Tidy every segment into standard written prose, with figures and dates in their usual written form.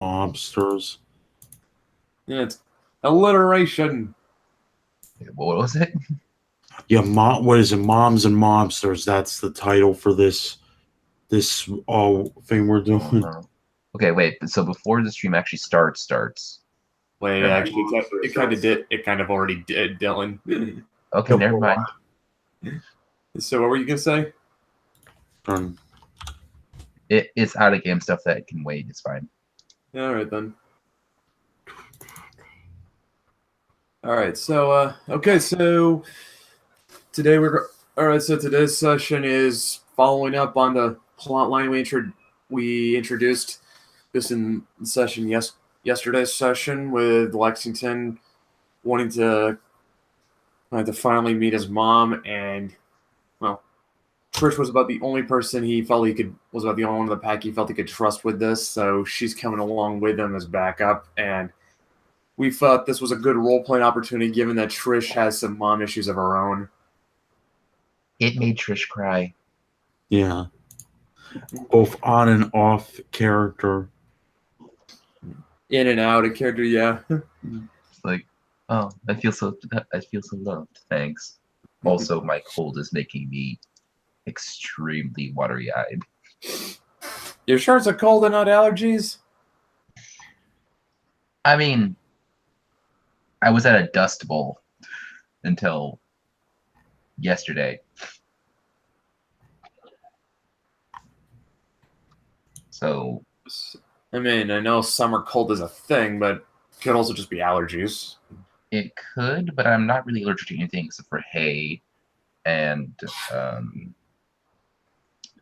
Mobsters. Yeah, it's alliteration. What was it? Yeah, what is it? Moms and Mobsters. That's the title for this thing we're doing. Okay, wait. So before the stream actually starts. Wait, Never actually, it kind of did. It kind of already did, Dylan. Okay, never mind. So what were you gonna say? It's out of game stuff that can wait. It's fine. All right then. All right. So okay. So today all right. So today's session is following up on the plot line we introduced this in session yesterday's session with Lexington wanting to finally meet his mom, and well, Trish was about the only person he felt was about the only one in the pack he felt he could trust with this, so she's coming along with him as backup, and we thought this was a good role-playing opportunity given that Trish has some mom issues of her own. It made Trish cry. Yeah. Both on and off character. In and out of character, yeah. It's like, oh, I feel so loved. Thanks. Also, my cold is making me extremely watery-eyed. You sure it's a cold and not allergies? I mean, I was at a Dust Bowl until yesterday. So, I mean, I know summer cold is a thing, but it could also just be allergies. it could, but I'm not really allergic to anything except for hay. And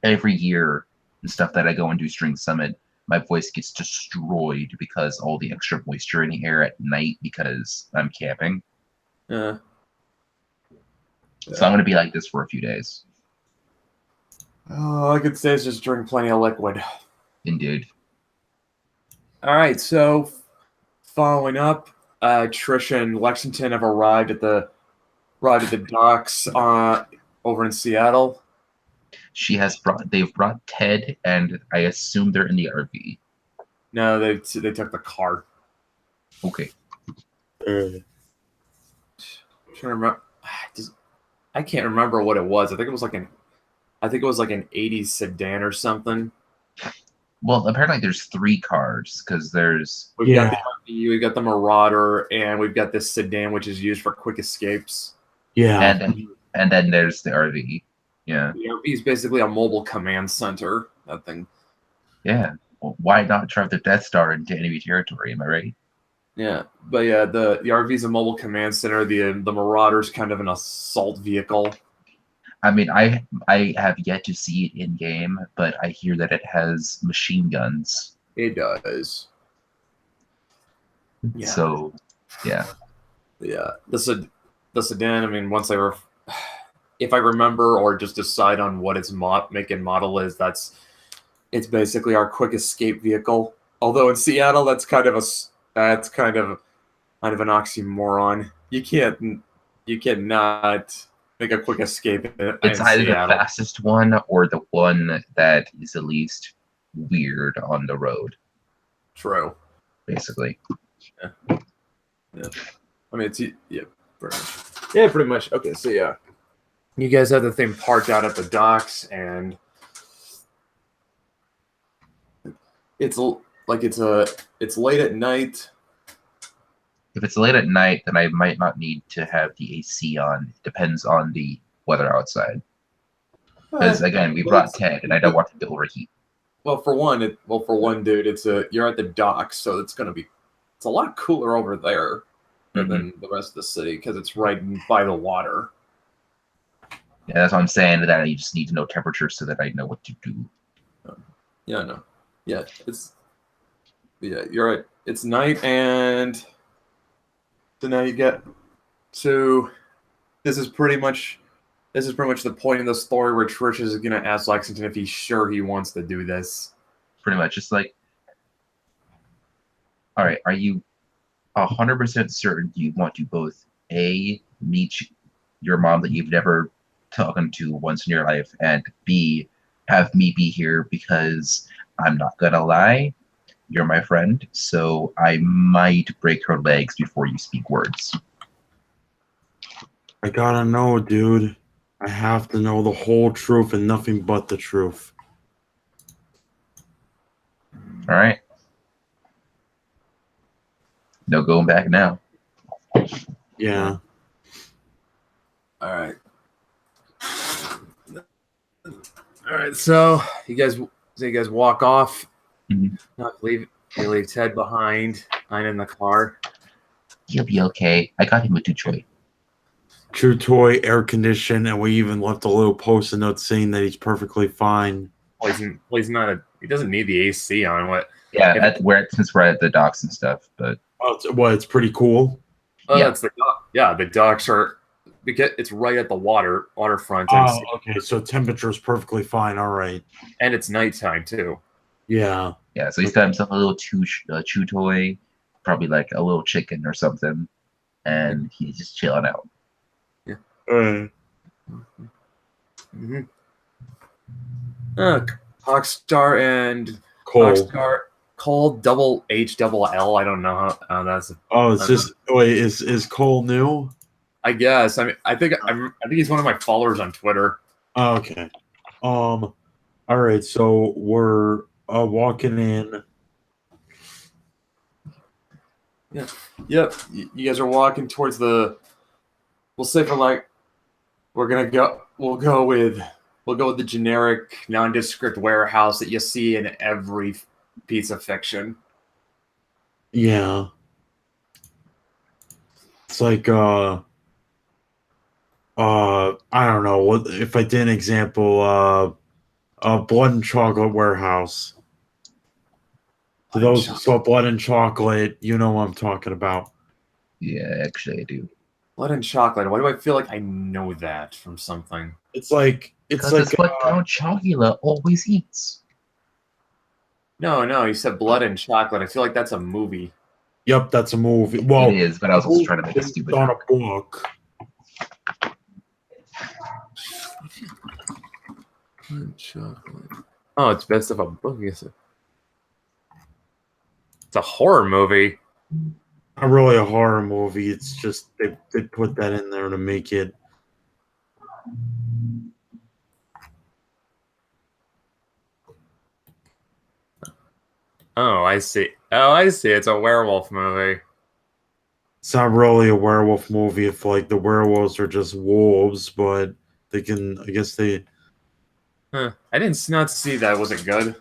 every year and stuff that I go and do String Summit, my voice gets destroyed because all the extra moisture in the air at night because I'm camping. Yeah. So I'm going to be like this for a few days. Oh, all I could say is just drink plenty of liquid. Indeed. All right, so following up, Trish and Lexington have arrived at the docks over in Seattle. They've brought Ted, and I assume they're in the RV. No, they took the car. Okay. I'm trying to remember. I can't remember what it was. I think it was like an 80s sedan or something. Well, apparently there's 3 cars because we've got the Marauder, and we've got this sedan which is used for quick escapes. Yeah. And then there's the RV. Yeah. The RV is basically a mobile command center. That thing. Yeah. Well, why not drive the Death Star into enemy territory? Am I right? Yeah, but yeah, the RV is a mobile command center. The Marauder's kind of an assault vehicle. I mean, I have yet to see it in game, but I hear that it has machine guns. It does. Yeah. So, yeah. Yeah, the sedan. I mean, if I remember or just decide on what its make and model is, it's basically our quick escape vehicle. Although in Seattle, that's kind of an oxymoron. You cannot make a quick escape It's either the fastest one or the one that is the least weird on the road. True. Basically. Yeah. I mean, pretty much. Okay, so yeah, you guys have the thing parked out at the docks, and it's late at night. If it's late at night, then I might not need to have the AC on. It depends on the weather outside. Because again, we brought Ted, and I don't want him to overheat. Well, for one, dude, you're at the docks, so it's a lot cooler over there than the rest of the city because it's right by the water. Yeah, that's what I'm saying. That you just need to know temperature so that I know what to do. Yeah, no. Yeah, you're right. It's night, and so now you get to this is pretty much the point in the story where Trish is going to ask Lexington if he's sure he wants to do this. Pretty much. It's like, all right, are you 100% certain you want to both A, meet your mom that you've never talked to once in your life, and B, have me be here because I'm not going to lie, you're my friend, so I might break her legs before you speak words. I gotta know, dude. I have to know the whole truth and nothing but the truth. All right. No going back now. Yeah. All right. All right. So you guys walk off. Mhm. You leave Ted behind. I'm in the car. He'll be okay. I got him a WtA. True toy, air conditioned, and we even left a little post-it note saying that he's perfectly fine. Well, he's not a. He doesn't need the AC on. What? Yeah, since we're at the docks and stuff, but Oh, it's pretty cool. Oh, Yeah. that's the dock. Yeah, the docks are because it's right at the waterfront, Oh, okay. So temperature is perfectly fine. All right. and it's nighttime too. Yeah. yeah. So he's got himself a little chew toy, probably like a little chicken or something, and he's just chilling out. Mm-hmm. Hawkstar and Cole. Hawkstar Cole double H double L. I don't know how that's. Oh, it's just wait. Is Cole new? I guess. I mean, I think he's one of my followers on Twitter. Oh, okay. All right. So we're walking in. Yeah. Yep. You guys are walking towards the. We'll say for like, we'll go with the generic nondescript warehouse that you see in every piece of fiction. Yeah. It's like I don't know what if I did an example blood and chocolate warehouse. To those who saw Blood and Chocolate, you know what I'm talking about. Yeah, actually, I do. Blood and chocolate. Why do I feel like I know that from something? It's like It's what Count Chocula always eats. No, you said blood and chocolate. I feel like that's a movie. Yep, that's a movie. Well, It is, but I was also trying to make a stupid on a joke. book. Blood and chocolate. Oh, it's best of a book. Yes. It's a horror movie. Not really a horror movie. It's just they put that in there to make it. Oh, I see. It's a werewolf movie. It's not really a werewolf movie if like the werewolves are just wolves, but they can. I guess they. Huh. I didn't not see that. Was it good?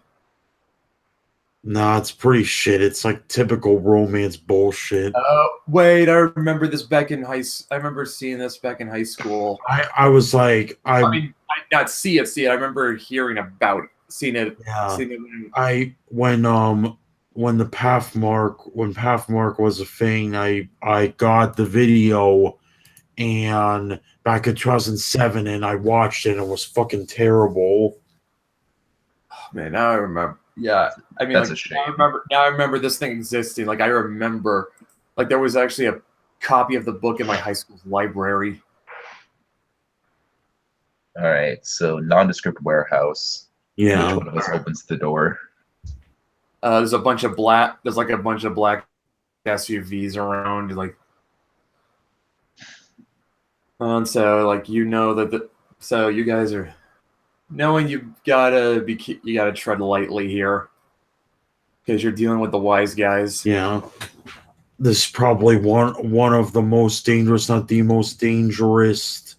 Nah, it's pretty shit. It's like typical romance bullshit. Oh, wait. I remember this back in I remember seeing this back in high school. I was like I mean, I not see it. I remember hearing about it, seeing it. Yeah. Seeing it When Pathmark was a thing, I got the video and back in 2007 and I watched it and it was fucking terrible. Oh, man, now I remember. Yeah, I mean, That's like, a shame. Now I remember this thing existing. Like I remember, like there was actually a copy of the book in my high school's library. All right, so nondescript warehouse. Yeah. Which one of us opens the door? There's like a bunch of black SUVs around, like, and so like so you guys are knowing you gotta tread lightly here because you're dealing with the wise guys. Yeah. This is probably one of the most dangerous, not the most dangerous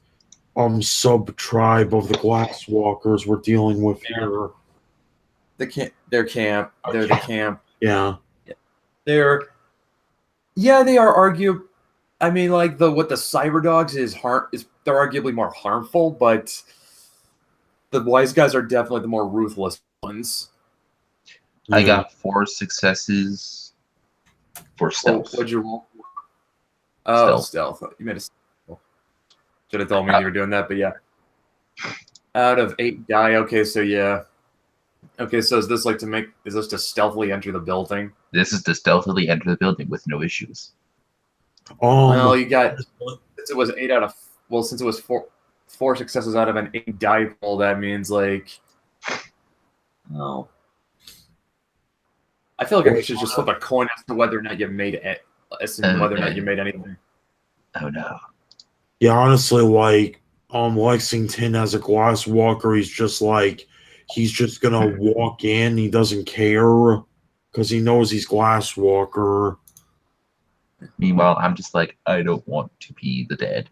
sub tribe of the Glasswalkers we're dealing with here. They're the camp. Yeah. They are arguably. I mean, like what the cyber dogs they're arguably more harmful, but the wise guys are definitely the more ruthless ones. Yeah. I got 4 successes for stealth. What'd you roll? Oh, stealth. You made a stealth. Should have told me you were doing that, but yeah. Out of 8 die. Okay, so yeah. Okay, so is this to stealthily enter the building? This is to stealthily enter the building with no issues. Well, you got since it was 8 out of since it was 4 successes out of an 8 die pool, that means like I feel like I should just flip a coin as to whether or not you made it, as to whether or not you made anything. Oh no. Yeah, honestly, like Lexington as a glass walker, he's just gonna walk in. He doesn't care because he knows he's glass walker. Meanwhile, I'm just like, I don't want to be the dead.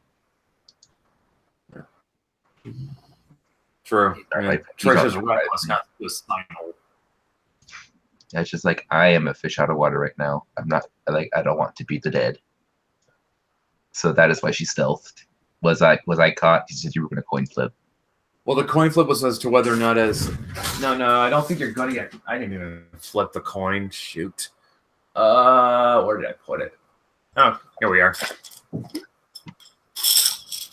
True. I mean, Trish is reckless, not suicidal. Yeah, it's just like I am a fish out of water right now. I'm not like I don't want to be the dead. So that is why she stealthed. Was I caught? You said you were going to coin flip. Well, the coin flip was as to whether or not no, I don't think you're gonna get. I didn't even flip the coin. Shoot. Where did I put it? Oh, here we are.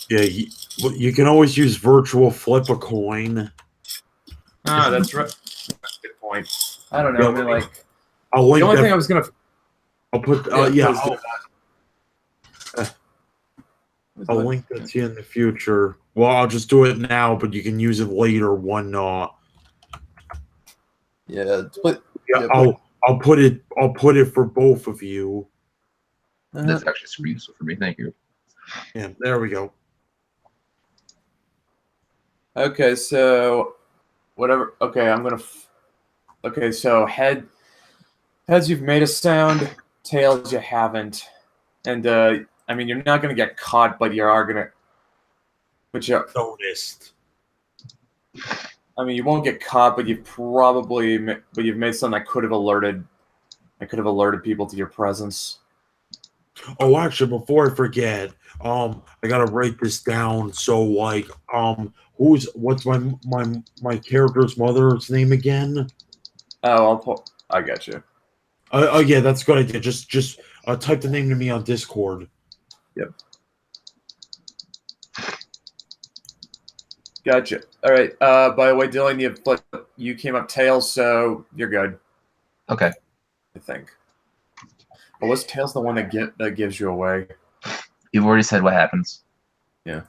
Yeah, you can always use virtual flip a coin. Ah, that's right. That's a good point. I don't know. I mean, like I'll link the only that, thing I was gonna. I'll put I'll link that to you in the future. Well, I'll just do it now, but you can use it later when I'll put it for both of you. That's actually super useful for me. Thank you. Yeah, there we go. Okay, so whatever. Okay, I'm gonna. Okay, so heads, you've made a sound. Tails, you haven't. And I mean, you're not gonna get caught, but you are gonna. But you noticed. I mean, you won't get caught, but you've made something that could have alerted people to your presence. Oh, actually, before I forget, I gotta write this down. So, like, what's my character's mother's name again? Oh, I got you. Oh, yeah, that's a good idea. Just type the name to me on Discord. Yep. Gotcha. All right. By the way, Dylan, you came up tails, so you're good. Okay. I think. But was Tails the one that gives you away? You've already said what happens. Yeah.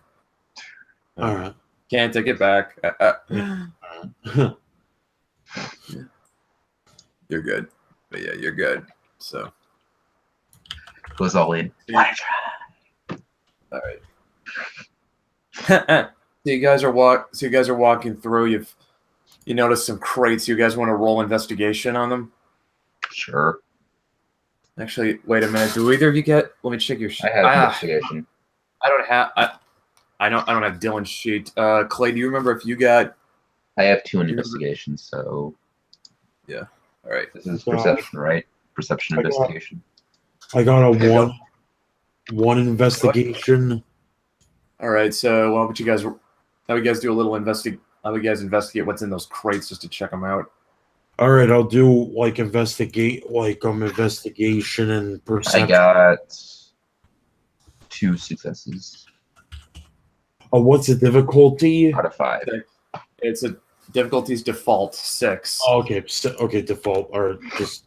All right. Can't take it back. Yeah. You're good. But yeah, you're good. So. Goes all in. All right. So you guys are walking through. You notice some crates. You guys want to roll investigation on them? Sure. Actually, wait a minute. Do either of you get? Let me check your sheet. I have investigation. I don't have. I don't have Dylan's sheet. Clay, do you remember if you got? I have 2 investigations, so. Yeah. All right. This is perception, right? Perception investigation. I got a one investigation. All right. So, how would you guys do a little How would you guys investigate what's in those crates just to check them out? All right, I'll do investigation and perception. I got 2 successes. Oh, what's the difficulty? Out of 5. It's a difficulty's default 6. Oh, okay, okay, default or just.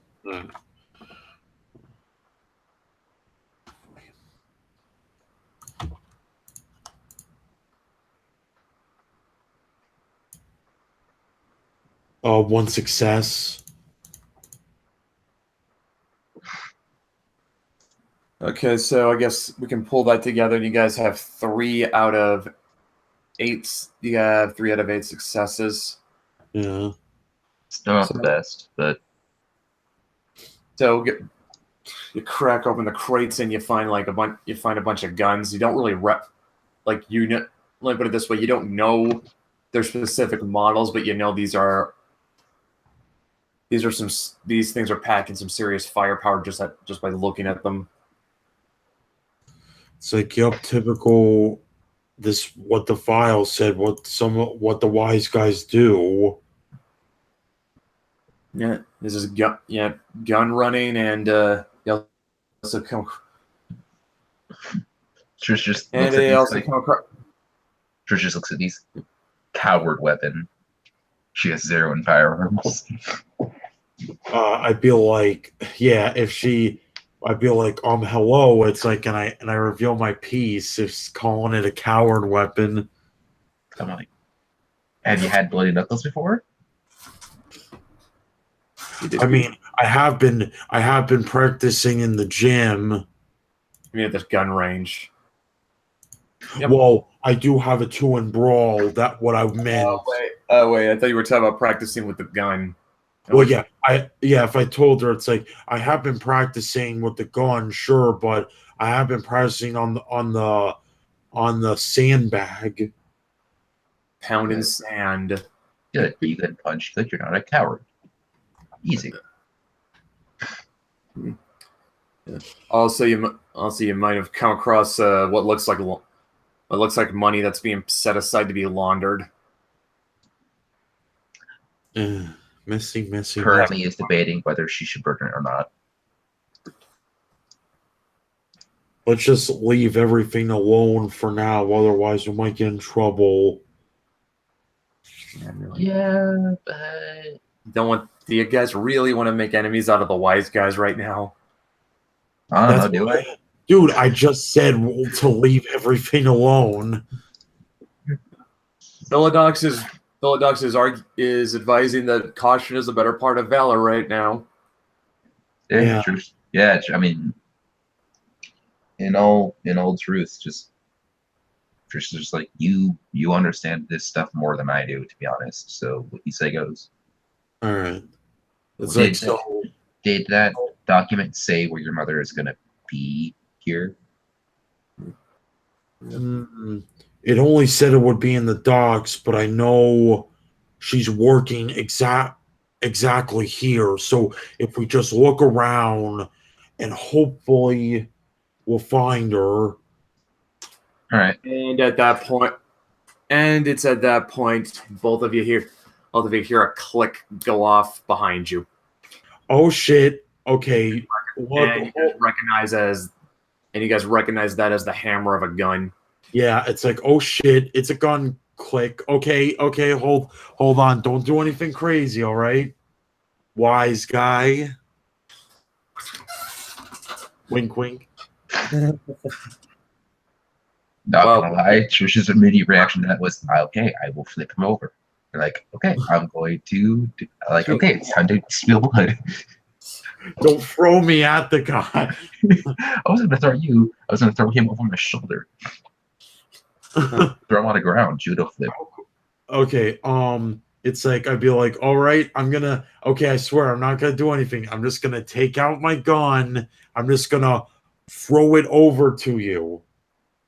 1 success. Okay, so I guess we can pull that together. You guys have 3 out of 8. You have 3 out of 8 successes. Yeah. Still not the best, but. So you crack open the crates and you find a bunch of guns. You don't really let me put it this way: you don't know their specific models, but you know these things are packing some serious firepower just by looking at them. It's like, yep, typical. What the file said. What the wise guys do. Yeah, this is gun running, and you also come. Trish just And looks they at also these, come across. Trish just looks at these. Coward weapon. She has 0 in firearms. I'd be like, yeah, I'd be like, hello. It's like, and I reveal my piece. It's calling it a coward weapon. I'm like, have you had bloody knuckles before? I mean, I have been practicing in the gym. I mean, at this gun range. Yep. Well, I do have a 2 in brawl. That what I meant. Oh wait! I thought you were talking about practicing with the gun. Well, yeah, if I told her, it's like I have been practicing with the gun, sure, but I have been practicing on the sandbag. Pounding sand. Good. You can punch. Good. You're not a coward. Easy. Also, you might have come across what looks like money that's being set aside to be laundered. Messy. Currently is debating whether she should burn it or not. Let's just leave everything alone for now, otherwise we might get in trouble. Yeah, but Do you guys really want to make enemies out of the wise guys right now? I don't know, do I? Dude, I just said to leave everything alone. Philodox is advising that caution is a better part of valor right now. Yeah. True. Yeah, I mean, in all truth, just like you understand this stuff more than I do, to be honest. So what you say goes. All right. Did that document say where your mother is gonna be here? It only said it would be in the docks, but I know she's working exactly here. So if we just look around, and hopefully we'll find her. All right. And it's at that point both of you hear a click go off behind you. Oh shit! Okay. And you guys recognize that as the hammer of a gun. Yeah, it's like, oh shit, it's a gun. Click. Okay, hold on. Don't do anything crazy, all right? Wise guy. Wink, wink. Not gonna lie, Trish's immediate reaction to that was, okay, I will flip him over. They're like, okay, I'm going to okay, it's time to spill blood. Don't throw me at the guy. I wasn't gonna throw you. I was gonna throw him over my shoulder. Throw him on the ground, judo flip. Okay, it's like I'd be like, all right, I swear I'm not gonna do anything. I'm just gonna take out my gun. I'm just gonna throw it over to you.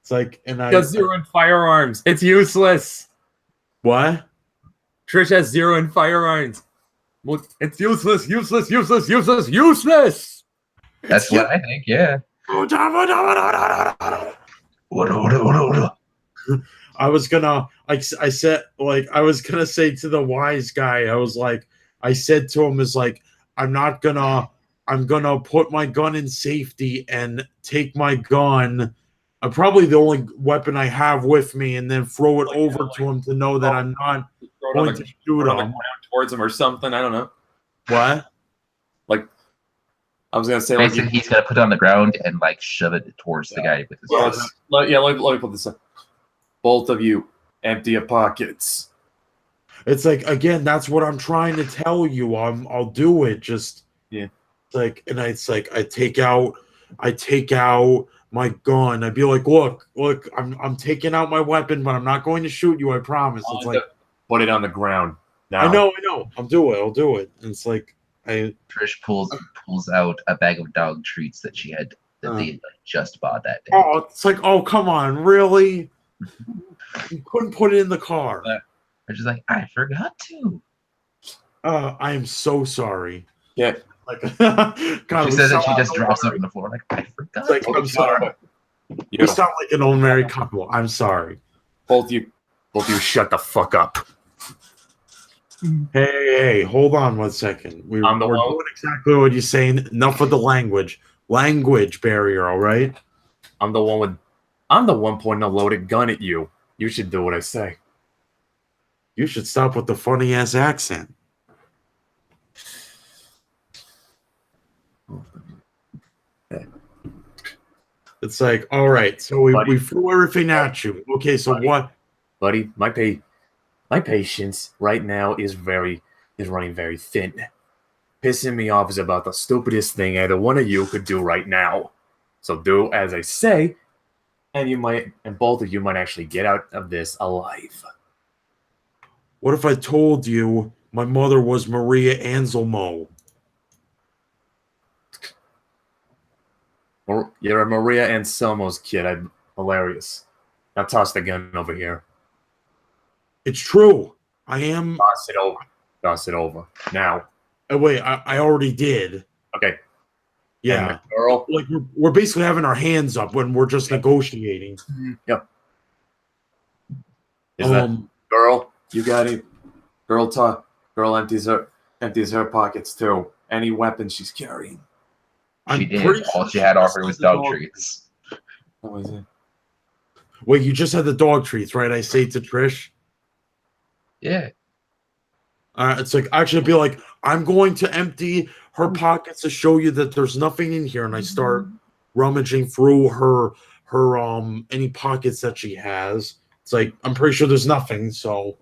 It's like, and I got 0 in firearms. It's useless. What? Trish has 0 in firearms. It's useless. That's what I think, yeah. I was gonna say to the wise guy, I said to him, I'm gonna put my gun in safety and take my gun, probably the only weapon I have with me, and then throw it over to him to know that I'm not going to shoot him towards him or something. I don't know. What? Like, I was gonna say, basically, he's gonna put it on the ground and shove it towards the guy with his hands. Let me put this up. Both of you empty your pockets. It's like, again, that's what I'm trying to tell you. I'll do it. Just yeah. I take out my gun. I'd be like, look, I'm taking out my weapon, but I'm not going to shoot you. I promise. It's like, put it on the ground. Now. I know. I'll do it. And it's like Trish pulls out a bag of dog treats that she had they just bought that day. Oh, it's like, oh, come on, really? You couldn't put it in the car. I'm just like, I forgot to. I am so sorry. Yeah. God, she says that she just drops it on the floor. Like, I forgot. Like, I'm sorry. You sound like an old married couple. I'm sorry. Both you shut the fuck up. Hey, hold on 1 second. We're doing exactly what you're saying. Enough of the language barrier, all right? I'm the one pointing a loaded gun at you. You should do what I say. You should stop with the funny ass accent. It's like, all right, so we threw everything at you. Okay, so what? Buddy, my patience right now is running very thin. pissing me off is about the stupidest thing either one of you could do right now. So do as I say, and both of you might actually get out of this alive. What if I told you my mother was Maria Anselmo? You're a Maria Anselmo's kid. Hilarious. Now toss the gun over here. It's true. I am. Toss it over. Toss it over. Now. Oh, wait, I already did. Okay. Yeah. And the girl. Like we're basically having our hands up when we're just negotiating. Yep. Is that girl? You got it. Girl empties her pockets too. Any weapon she's carrying. She did. All she had on her was dog treats. What was it? Wait, you just had the dog treats, right? I say to Trish. Yeah. It's like actually be like, I'm going to empty her pockets to show you that there's nothing in here, and I start rummaging through her any pockets that she has. It's like I'm pretty sure there's nothing. So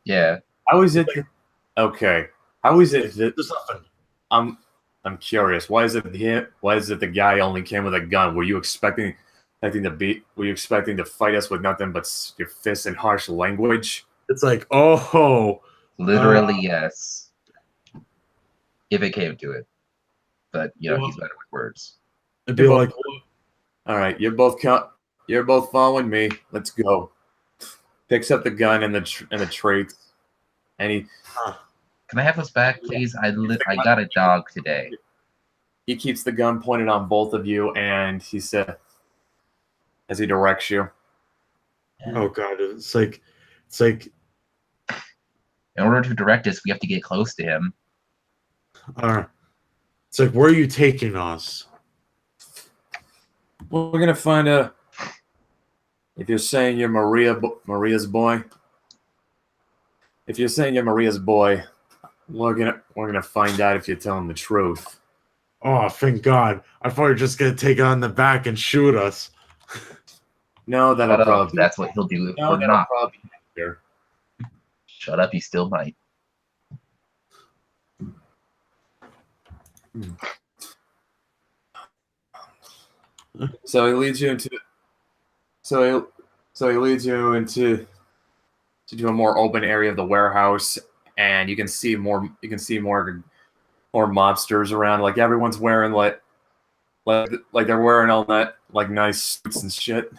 yeah. How is it? Okay. How is it that there's nothing? I'm curious. Why is it the guy only came with a gun? Were you expecting to fight us with nothing but your fists and harsh language? It's like, oh, literally yes. If it came to it, but he's better with words. It'd be like, all right, you're both following me. Let's go. Picks up the gun and the traits, and he. Can I have those back, please? I got a dog today. He keeps the gun pointed on both of you, and he said, as he directs you. Oh God! It's like. In order to direct us, we have to get close to him. It's like, where are you taking us? Well, we're gonna find out if you're saying you're Maria's boy. If you're saying you're Maria's boy, we're gonna find out if you're telling the truth. Oh, thank God! I thought you were just gonna take it on the back and shoot us. No, that's what he'll do if we're not. Here. Shut up! He still might. So he leads you into. So he leads you into a more open area of the warehouse, and you can see more mobsters around. Like everyone's wearing like they're wearing all that like nice suits and shit.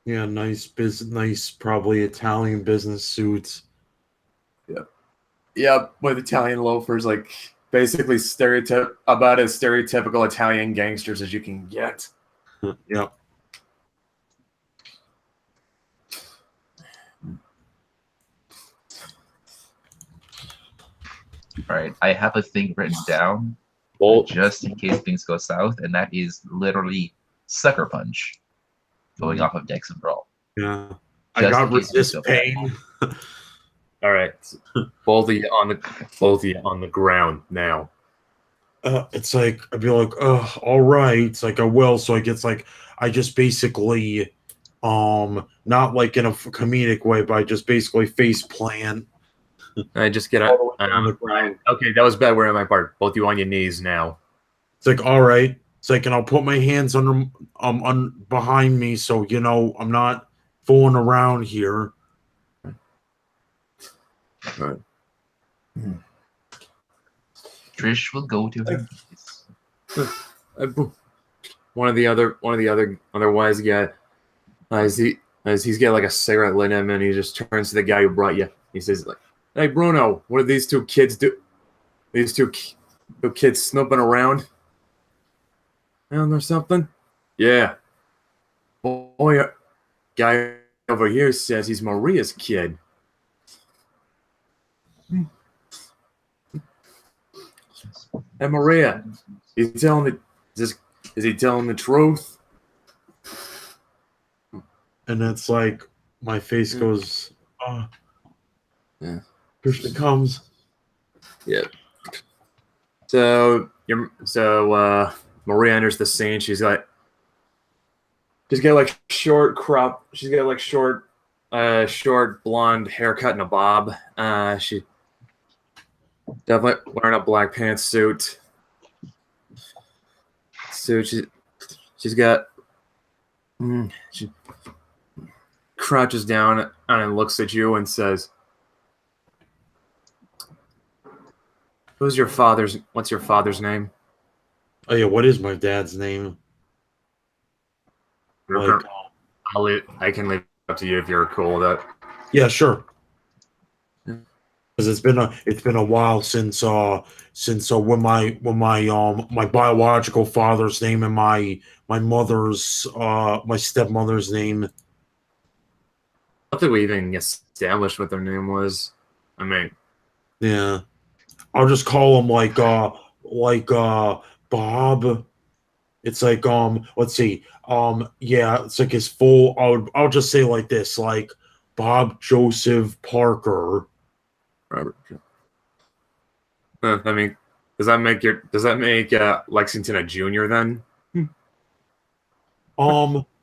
Yeah, nice probably Italian business suits. Yeah, with Italian loafers, like basically about as stereotypical Italian gangsters as you can get. Yep. All right, I have a thing written down just in case things go south, and that is literally Sucker Punch, going off of Dex and Brawl. Yeah, I got resist pain. All right, both of you on the ground now. It's like I'd be like, oh, all right. It's like I will. So I guess like I just basically, not like in a comedic way, but I just basically face plant. I just get out on the ground. Okay, that was bad. We're on my part. Both you on your knees now. It's like, all right. It's like, and I'll put my hands under behind me, so I'm not fooling around here. All right. Trish will go to her knees. One of the other wise guy, as he's got like a cigarette lit in him, and he just turns to the guy who brought you. He says like, "Hey Bruno, what do these two kids do? These two kids snooping around? Or something? Yeah. Boy, guy over here says he's Maria's kid." Hey Maria, is he telling the truth? And it's like my face goes, oh. Yeah. Krishna comes. Yeah. So Maria enters the scene. She's got like short blonde haircut and a bob. Definitely wearing a black pantsuit. So she's got. She crouches down and looks at you and says, What's your father's name? Oh yeah, what is my dad's name? Like, I can leave it up to you if you're cool with that. yeah, sure. Yeah. Because it's been a while since when my biological father's name and my mother's my stepmother's name. I don't think we even established what their name was. I mean, Yeah, I'll just call him Bob. It's like let's see, yeah, it's like his full. I'll just say like this, like Bob Joseph Parker. Robert. I mean, does that make Lexington a junior then?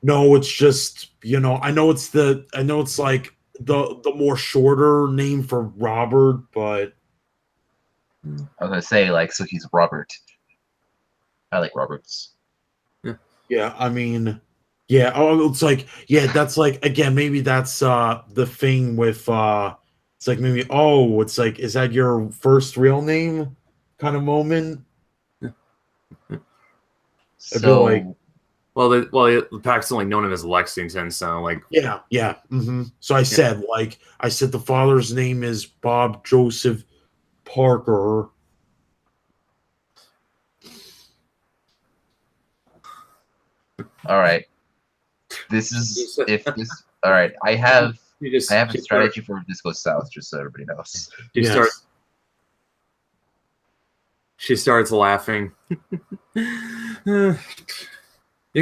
No, it's just, I know it's like the more shorter name for Robert, but I was gonna say like so he's Robert. I like Roberts. yeah, I mean, yeah, oh, it's like, yeah, that's like, again, maybe that's the thing with it's like maybe, oh, it's like, is that your first real name kind of moment? It'd be like, So the pack's only known him as Lexington, so like, yeah. So I said, the father's name is Bob Joseph Parker. all right. This is if this all right. I have a strategy for if this goes south, just so everybody knows. She starts laughing. You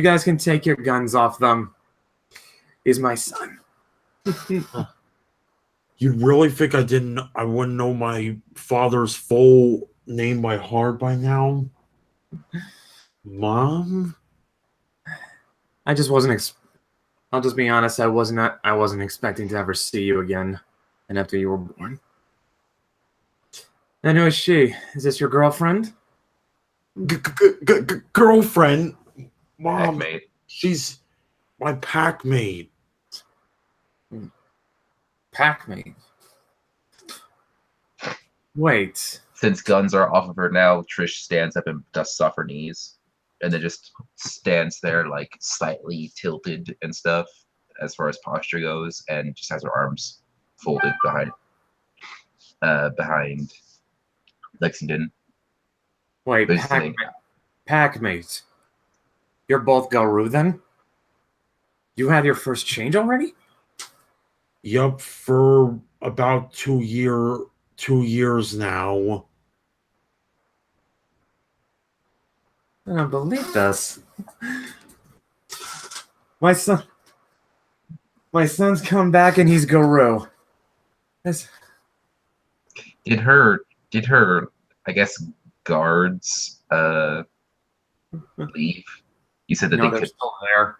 guys can take your guns off them. He's my son. You really think I wouldn't know my father's full name by heart by now? Mom? I just wasn't. I'll just be honest. I wasn't expecting to ever see you again, and after you were born. And who is she? Is this your girlfriend? Girlfriend? Mom, Packmate. she's my packmate. Packmate. Wait. Since guns are off of her now, Trish stands up and dusts off her knees, and then just stands there like slightly tilted and stuff as far as posture goes, and just has her arms folded behind Lexington. Wait, packmate. You're both Garu then? You had your first change already? Yup, for about 2 years now. I don't believe this. My son's come back and he's Garu. Did her I guess guards leave? You said that No, they they're could still there.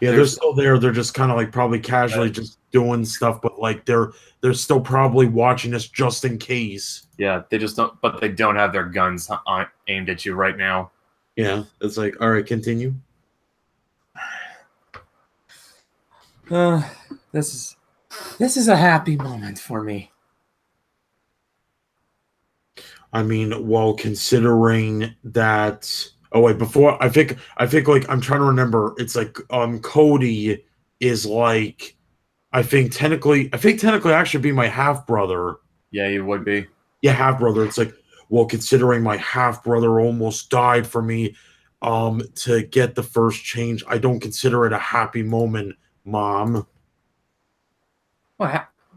Yeah, they're still there. They're just kind of like probably casually just doing stuff, but like they're still probably watching us just in case. Yeah, they just don't. But they don't have their guns aimed at you right now. Yeah, it's like, all right, continue. This is a happy moment for me. I mean, well, considering that. Oh wait, before I think like I'm trying to remember. It's like Cody is like I think technically I should be my half brother. Yeah, you would be. Yeah, half brother. It's like, well, considering my half brother almost died for me, to get the first change, I don't consider it a happy moment, Mom.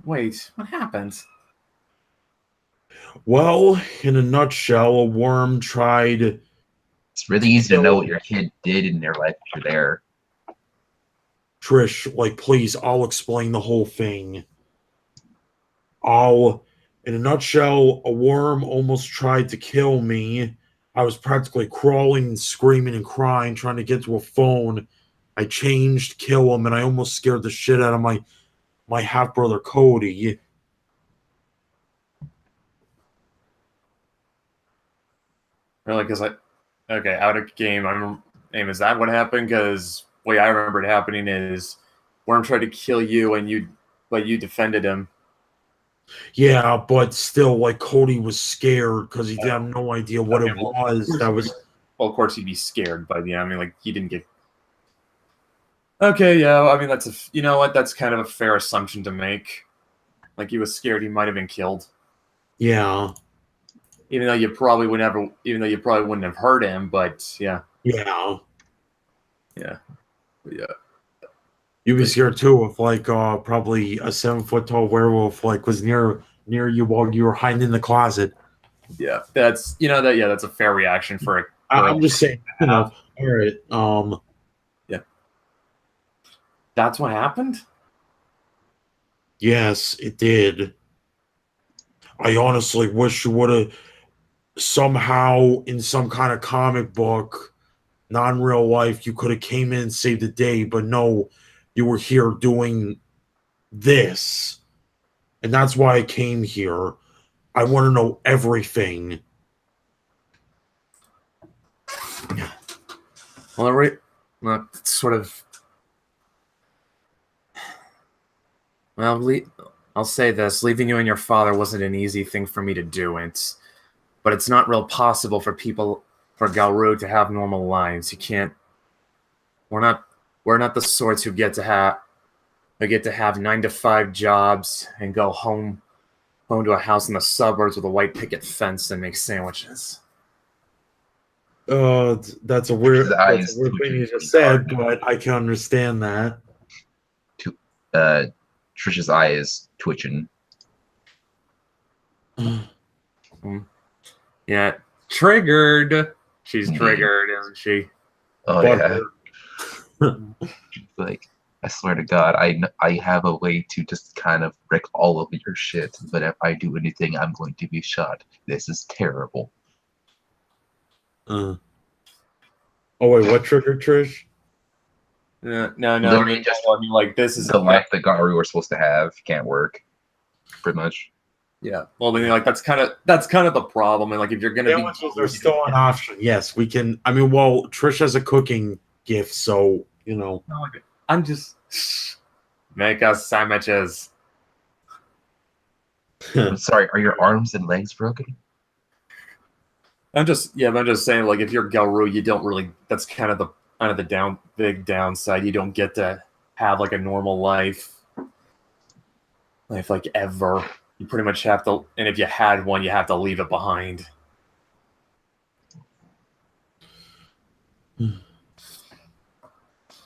Wait, what happened? Well, in a nutshell, a worm tried. It's really easy to know what your kid did in their life if you're there. Trish, like, please, I'll explain the whole thing. In a nutshell, a worm almost tried to kill me. I was practically crawling and screaming and crying, trying to get to a phone. I changed, kill him, and I almost scared the shit out of my half brother Cody. Really? Because okay, out of game. Is that what happened? Because way I remember it happening is Worm tried to kill you, and you defended him. Yeah, but still, like Cody was scared because he had no idea what Okay, it well, was. That was well, of course he'd be scared, but yeah, I mean, like he didn't get. Okay, yeah, I mean you know what? That's kind of a fair assumption to make. Like he was scared he might have been killed, yeah, even though you probably wouldn't have hurt him. But yeah, yeah. yeah, yeah. You'd be scared too if like probably a 7 foot tall werewolf like was near you while you were hiding in the closet. Yeah, that's a fair reaction for a girl. I'm just saying, all right. Yeah, that's what happened. Yes, it did. I honestly wish you would have somehow in some kind of comic book, non-real life, you could have came in and saved the day, but no, you were here doing this. And that's why I came here. I want to know everything. Well, it's sort of. Well, I'll say this: leaving you and your father wasn't an easy thing for me to do. But it's not real possible for Galru to have normal lives. You can't. We're not the sorts who get to have 9 to 5 jobs and go home to a house in the suburbs with a white picket fence and make sandwiches. That's a weird Eyes thing twitching you just pretty said, hard. but I can understand that. Trisha's eye is twitching. Yeah, triggered. She's triggered, isn't she? Oh But yeah. Like, I swear to God, I have a way to just kind of wreck all of your shit, but if I do anything, I'm going to be shot. This is terrible. Oh wait, what triggered Trish? No. Literally just I mean, like this is the life that Garu were supposed to have can't work, pretty much. Yeah. Well, then, like that's kind of the problem. And like if you're gonna Sandwiches are still an option. Yes, we can. I mean, well, Trish has a cooking gift, so you know. I'm just make us sandwiches. I'm sorry, are your arms and legs broken? I'm just saying, like if you're Galru, you don't really. That's kind of the big downside. You don't get to have like a normal life like ever. You pretty much have to, and if you had one, you have to leave it behind.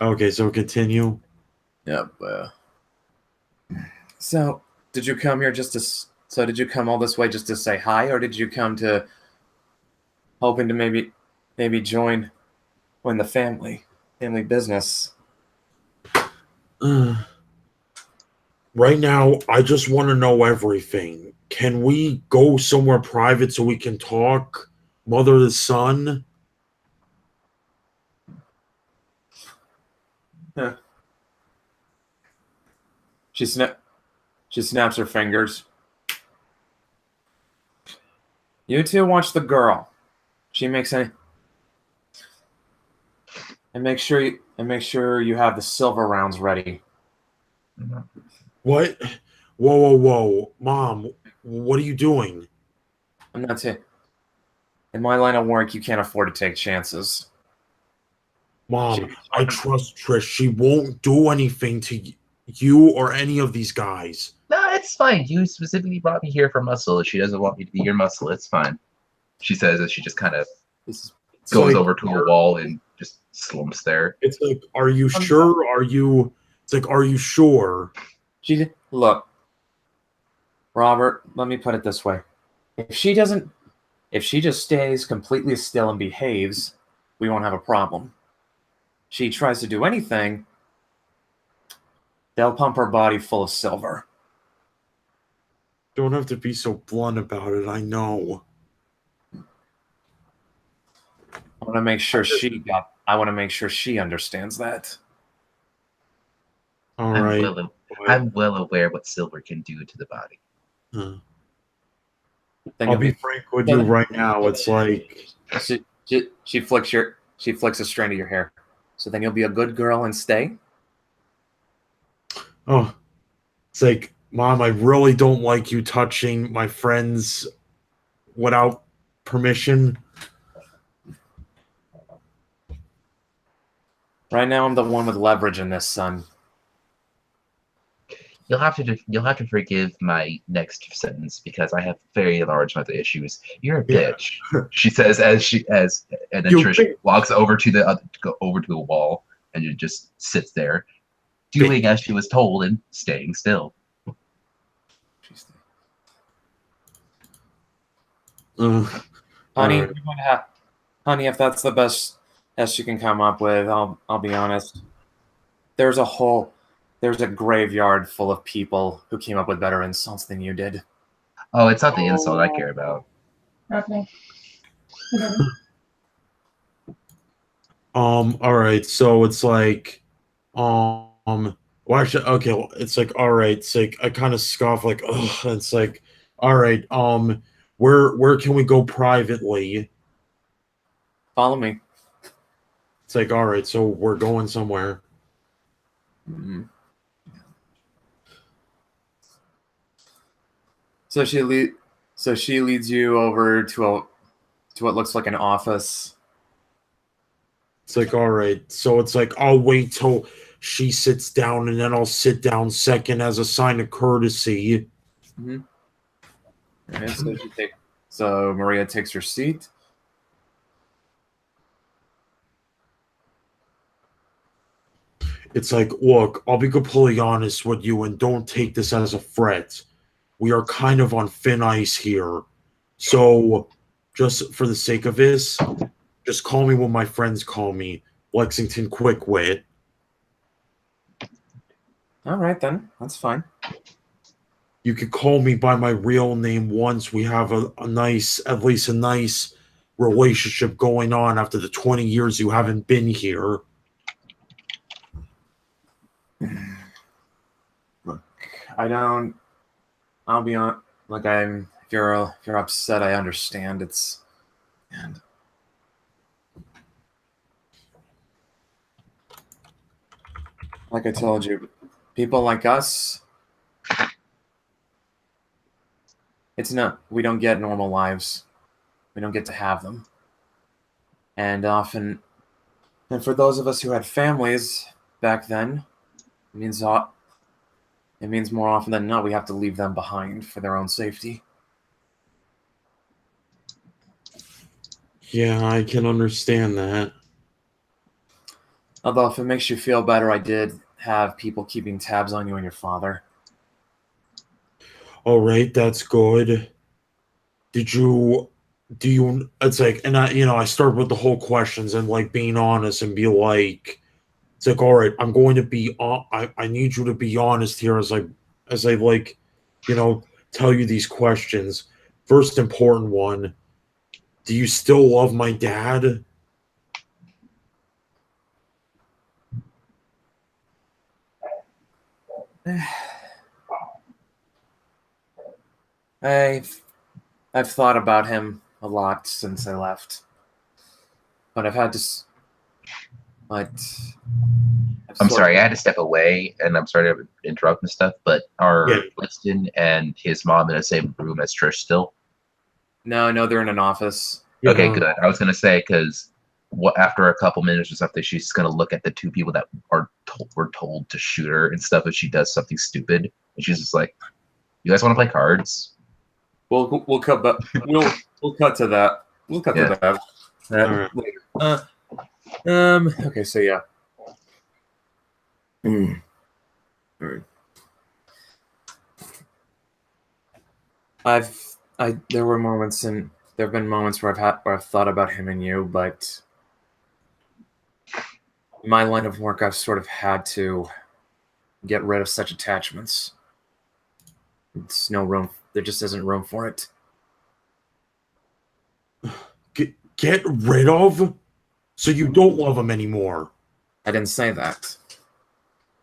Okay, so continue. Yep. So, did you come here did you come all this way just to say hi, or did you come to hoping to maybe join the family business? Right now, I just want to know everything. Can we go somewhere private so we can talk, mother to son? Yeah. She snaps her fingers. You two watch the girl. She makes any. And make sure you have the silver rounds ready. What? Whoa. Mom, what are you doing? I'm not saying. In my line of work, you can't afford to take chances. Mom, I trust Trish. She won't do anything to you or any of these guys. No, it's fine. You specifically brought me here for muscle. She doesn't want me to be your muscle. It's fine. She says as she just kind of goes over to a wall and just slumps there. It's like, are you sure? It's like, are you sure? Look, Robert, let me put it this way. If she just stays completely still and behaves, we won't have a problem. She tries to do anything, they'll pump her body full of silver. Don't have to be so blunt about it. I know. I want to make sure she understands that. All right. I'm well aware what silver can do to the body. Then I'll you'll be be. frank with you right now. It's like She flicks a strand of your hair. So then you'll be a good girl and stay. oh, it's like, Mom, I really don't like you touching my friends without permission. Right now, I'm the one with leverage in this, son. You'll have to forgive my next sentence because I have very large mental issues. You're a Yeah. bitch, she says and then You Trish think- walks over to the wall and it just sits there, doing as she was told and staying still. Honey, alright. you're going to have, honey, if that's the best you can come up with, I'll be honest. There's a graveyard full of people who came up with better insults than you did. Oh, it's not the insult I care about. Okay. All right, so it's like, well, actually, okay, well, it's like, all right, it's like, I kind of scoff, like, ugh, it's like, all right, where can we go privately? Follow me. It's like, all right, so we're going somewhere. Mm-hmm. So she leads you over to what looks like an office. It's like, all right, so it's like, I'll wait till she sits down and then I'll sit down second as a sign of courtesy. Mm-hmm. Right, so Maria takes her seat. It's like, look, I'll be completely honest with you and don't take this as a threat. We are kind of on thin ice here. So, just for the sake of this, just call me what my friends call me, Lexington Quickwit. All right, then. That's fine. You could call me by my real name once we have a nice, at least a nice relationship going on after the 20 years you haven't been here. Look, I'll be on. Like if you're upset, I understand. And like I told you, people like us, we don't get normal lives. We don't get to have them. And for those of us who had families back then, it means more often than not we have to leave them behind for their own safety. Yeah, I can understand that. Although if it makes you feel better, I did have people keeping tabs on you and your father. All right, that's good. It's like, and I start with the whole questions and like being honest and be like, it's like, all right, I'm going to be on, I need you to be honest here as I like, tell you these questions. First important one, do you still love my dad? I've thought about him a lot since I left, but I've had to. But I'm sorry, I had to step away, and I'm sorry to interrupt and stuff. But are Yeah. Winston and his mom in the same room as Trish still? No, they're in an office. Okay, Yeah. good. I was gonna say because after a couple minutes or something, she's gonna look at the two people that were told to shoot her and stuff if she does something stupid, and she's just like, "You guys want to play cards?" We'll cut, but we'll cut to that. We'll cut Yeah. to that All right. later. Okay, so yeah. All right. There have been moments where I've thought about him and you, but in my line of work, I've sort of had to get rid of such attachments. It's no room. There just isn't room for it. Get rid of? So you don't love him anymore? I didn't say that.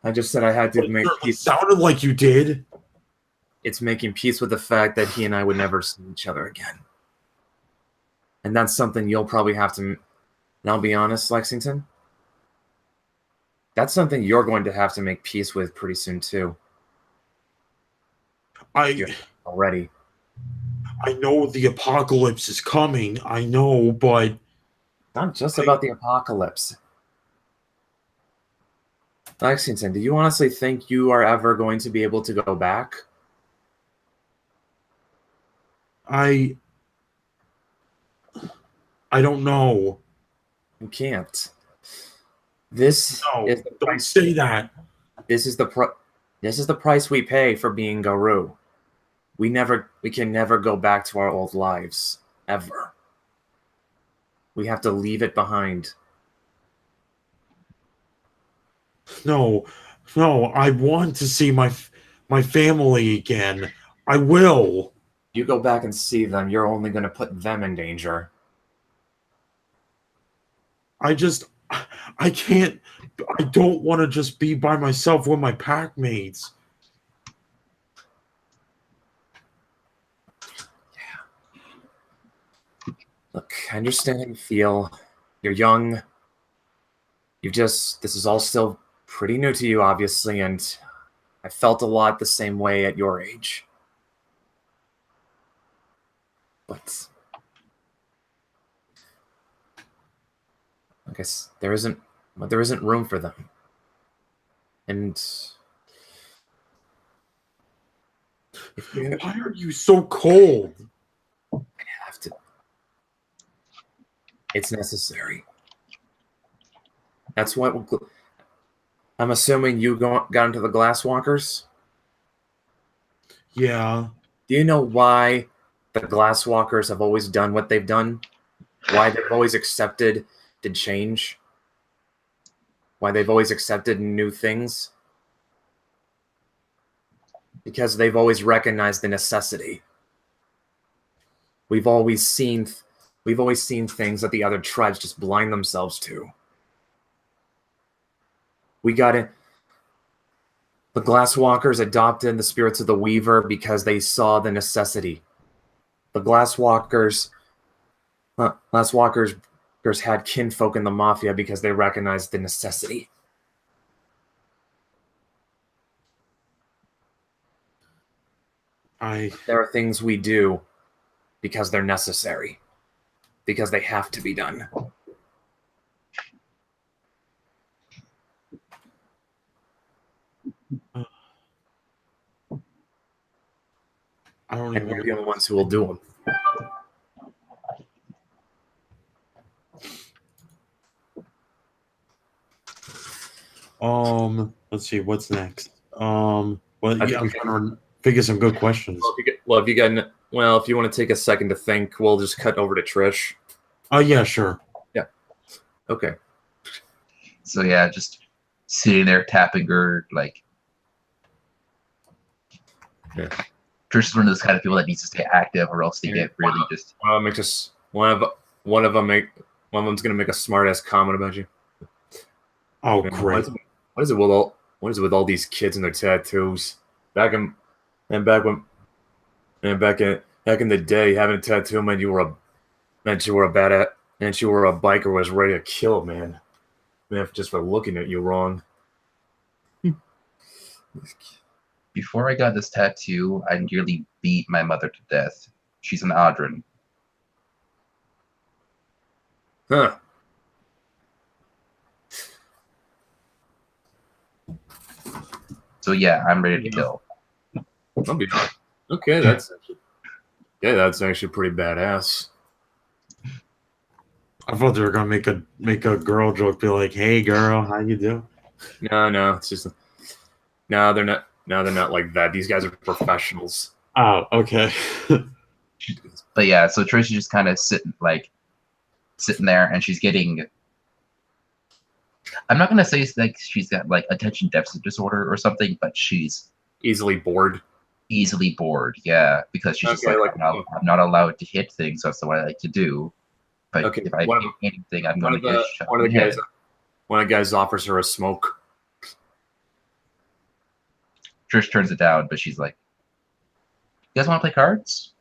I just said I had to make It peace. sounded like you did. it's making peace with the fact that he and I would never see each other again. And that's something you'll probably have to, and I'll be honest, Lexington, that's something you're going to have to make peace with pretty soon too. Already. I know the apocalypse is coming. I know, but not just about the apocalypse. Lexington, do you honestly think you are ever going to be able to go back? I don't know. You can't. This is the don't say that. This is the price we pay for being Garou. We can never go back to our old lives ever. We have to leave it behind. No, I want to see my family again. I will. You go back and see them, you're only going to put them in danger. I can't. I don't want to just be by myself with my pack mates. Yeah. Look, I understand how you feel. You're young. This is all still pretty new to you, obviously, and I felt a lot the same way at your age. But I guess there isn't room for them. And why are you so cold? I have to. It's necessary. That's what I'm assuming you got into the Glasswalkers? Yeah. Do you know why the Glasswalkers have always done what they've done? Why they've always accepted the change? Why they've always accepted new things? Because they've always recognized the necessity. We've always seen things that the other tribes just blind themselves to. We got it. The Glasswalkers adopted the spirits of the Weaver because they saw the necessity. The Glasswalkers had kinfolk in the Mafia because they recognized the necessity. There are things we do because they're necessary, because they have to be done. And we're the only ones who will do them. Let's see what's next. Well, yeah, I'm trying to figure some good questions. If you want to take a second to think, we'll just cut over to Trish. Oh yeah, sure. Yeah. Okay. So yeah, just sitting there tapping her like. Yeah. Trish is one of those kind of people that needs to stay active, or else they get really just. One of them's gonna make a smart ass comment about you. Oh, great! What is it with all these kids and their tattoos? Back in the day, having a tattoo meant you were a badass, and you were a biker who was ready to kill a man just for looking at you wrong. Before I got this tattoo, I nearly beat my mother to death. She's an Audran. Huh. So yeah, I'm ready to kill. Okay, that's actually pretty badass. I thought they were gonna make a girl joke, be like, "Hey, girl, how you doing?" No, it's just no, they're not. No, they're not like that. These guys are professionals. Oh, okay. But yeah, so Trish is just kind of sitting there, and she's getting. I'm not gonna say it's like she's got like attention deficit disorder or something, but she's easily bored. Easily bored, yeah, because she's just like I'm not allowed to hit things. That's what I like to do. But if I hit anything, I'm going to get shot. One of the guys offers her a smoke. Trish turns it down, but she's like, You guys want to play cards?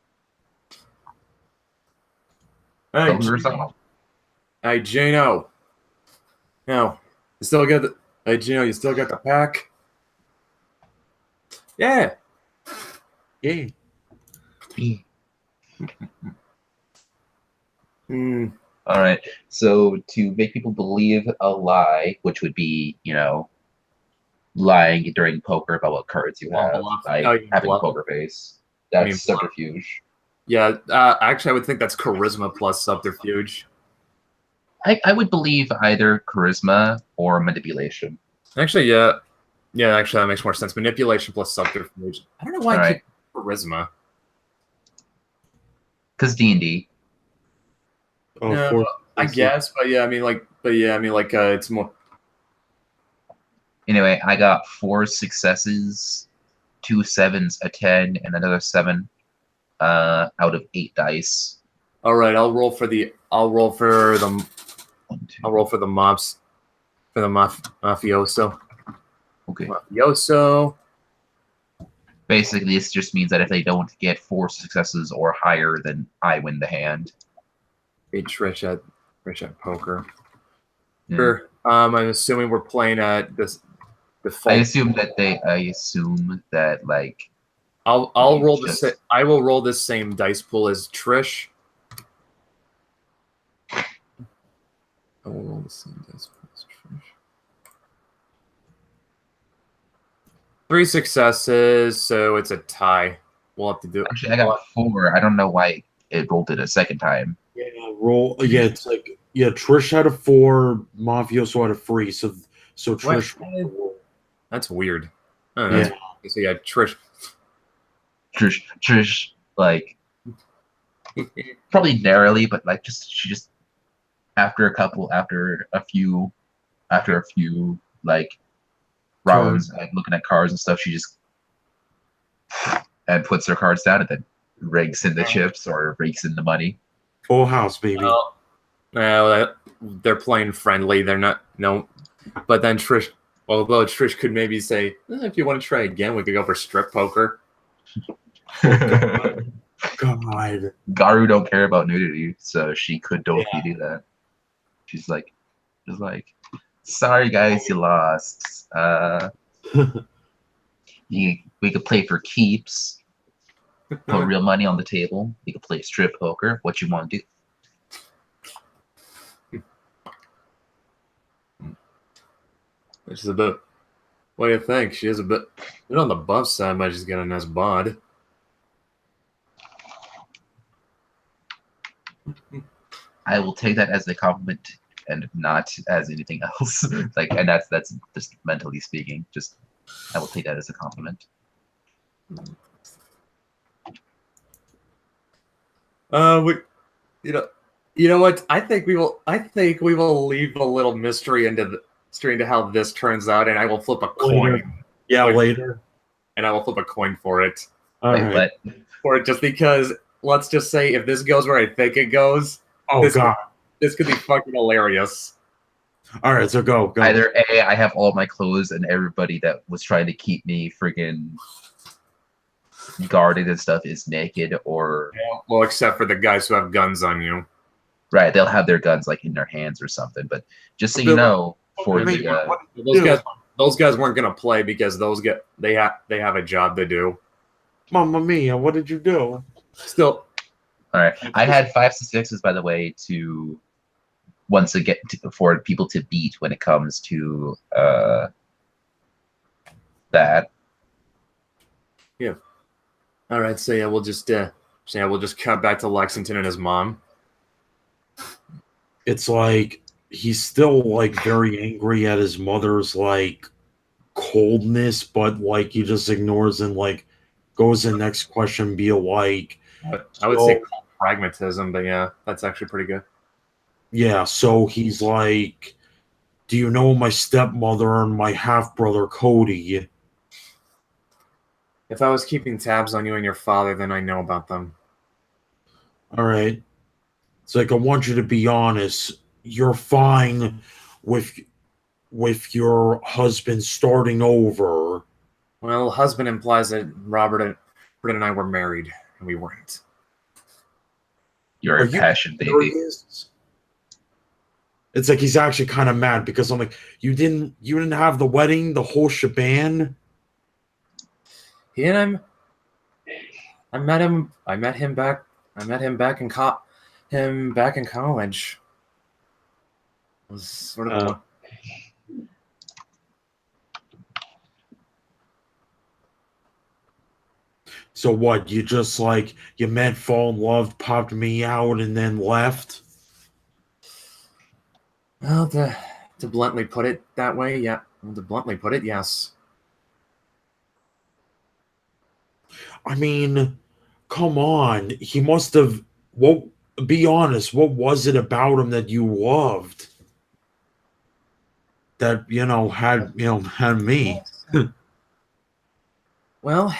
Hey, Poker or something? hey, Gino. No, you still got the. Hey, Gino, you still got the pack? Yeah. Yeah. Hmm. All right. So to make people believe a lie, which would be, lying during poker about what cards you Oh, have bluff. by Oh, you having a bluff. poker face, I mean, that's subterfuge. yeah. Actually, I would think that's charisma plus subterfuge. I would believe either charisma or manipulation. Actually, yeah. Yeah, actually, that makes more sense. Manipulation plus subterfuge. I don't know why All I right. keep charisma. Because D&D. Oh, No, four. I guess, but yeah, I mean, it's more. Anyway, I got 4 successes, 2 7s, a 10, and another 7 out of 8 dice. All right, I'll roll for the. I'll roll for the. 1, 2. I'll roll for the mobs. For the mafioso. Okay. Mafioso. Basically, this just means that if they don't get 4 successes or higher, then I win the hand. It's rich at poker. Yeah. Sure. I'm assuming we're playing at this default. I assume that like I'll you roll just- the. I will roll the same dice pool as Trish. I will roll the same dice pool as Trish. 3 successes, so it's a tie. We'll have to do. actually I got 4. I don't know why it rolled it a second time. Yeah, roll. Yeah, it's like Trish had a 4, Mafioso had a 3. So Trish. That's weird. Oh, Yeah. so yeah, Trish. Trish like probably narrowly, but like she just after a few like rounds like looking at cards and stuff, she just and puts her cards down and then rakes in the chips or rakes in the money. Full house, baby. They're playing friendly. They're not no. But then Trish, although Trish could maybe say, if you want to try again, we could go for strip poker. God. Garu don't care about nudity, so she could totally do that. She's like, sorry guys, you lost. We could play for keeps. Put real money on the table. We could play strip poker. What you want to do? She's a bit. What do you think? She is a bit. You're on the buff side, but she's got a nice bod. I will take that as a compliment and not as anything else. And that's just mentally speaking. Just I will take that as a compliment. You know what? I think we will leave a little mystery into how this turns out, and I will flip a coin. Yeah, later. And I will flip a coin for it. All right. For it, just because. Let's just say if this goes where I think it goes. Oh God, this could be fucking hilarious. All right, so go. Either A, I have all my clothes and everybody that was trying to keep me friggin' guarded and stuff is naked, or well, except for the guys who have guns on you. Right, they'll have their guns like in their hands or something. But just so you know, for those guys weren't gonna play because they have a job to do. Mamma mia, what did you do? Still, all right. I had 5 successes, by the way, to once again for people to beat when it comes to that. Yeah. All right. So yeah, we'll just cut back to Lexington and his mom. It's like he's still like very angry at his mother's like coldness, but like he just ignores and like goes to the next question, be like. I would say pragmatism, but yeah, that's actually pretty good. Yeah, so he's like, do you know my stepmother and my half-brother Cody? If I was keeping tabs on you and your father, then I know about them. All right. It's like, I want you to be honest. You're fine with your husband starting over. Well, husband implies that Robert Britt and I were married, and we weren't. You're Are a you passion, baby. serious? It's like he's actually kind of mad because I'm like, you didn't have the wedding, the whole shebang. He and I met him. I met him back in college. It was sort of Uh, So what? You just like you met, fall in love, popped me out, and then left? well, to bluntly put it that way, yeah. Well, to bluntly put it, yes. I mean, come on. He must have. What? Be honest. What was it about him that you loved? That had me. Well,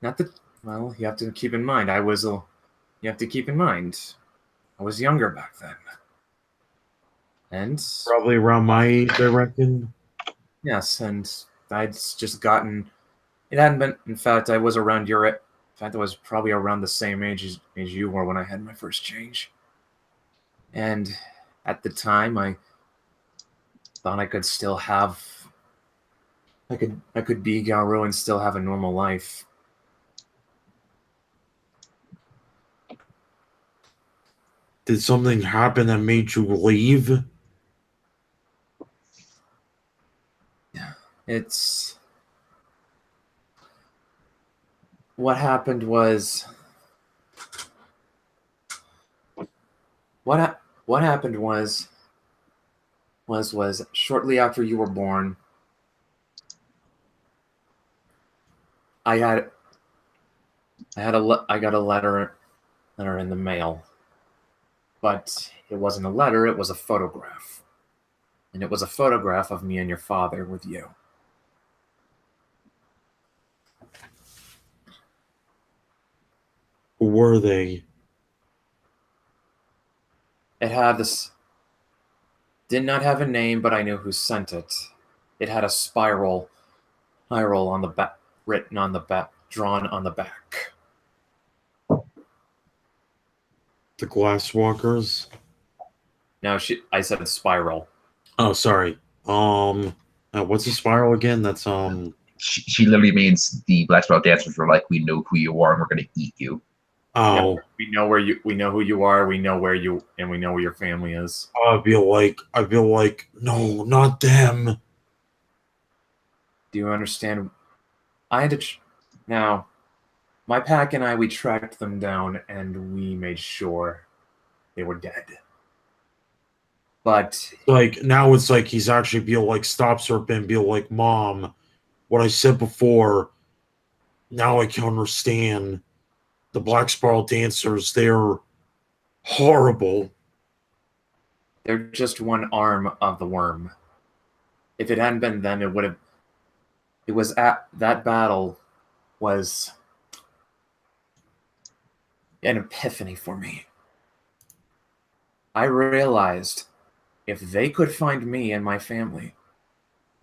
not that. Well, you have to keep in mind, You have to keep in mind, I was younger back then, and Probably around my age, I reckon. yes, and I'd just gotten. It hadn't been. In fact, I was around your. In fact, I was probably around the same age as you were when I had my first change. And at the time, I thought I could still have. I could be Garu and still have a normal life. Did something happen that made you leave? It's what happened was what happened was shortly after you were born. I had I got a letter in the mail, but it wasn't a letter. It was a photograph, and it was a photograph of me and your father with you. Who were they? It had this. Did not have a name, but I knew who sent it. It had a spiral on the back, written on the back, drawn on the back. The Glasswalkers? Now I said spiral. Oh, sorry. What's a spiral again? That's She literally means the Black Belt dancers were like, we know who you are and we're going to eat you. Oh. Yeah, we know who you are, we know where your family is. I'd be like, no, not them. Do you understand? I had to. Now, my pack and I, we tracked them down and we made sure they were dead. But Like now it's like he's actually be like stops her and be like, Mom, what I said before, now I can understand. The Black Spiral dancers, they're horrible. they're just one arm of the worm. If it hadn't been them, it would have. It was at that battle was an epiphany for me. I realized if they could find me and my family,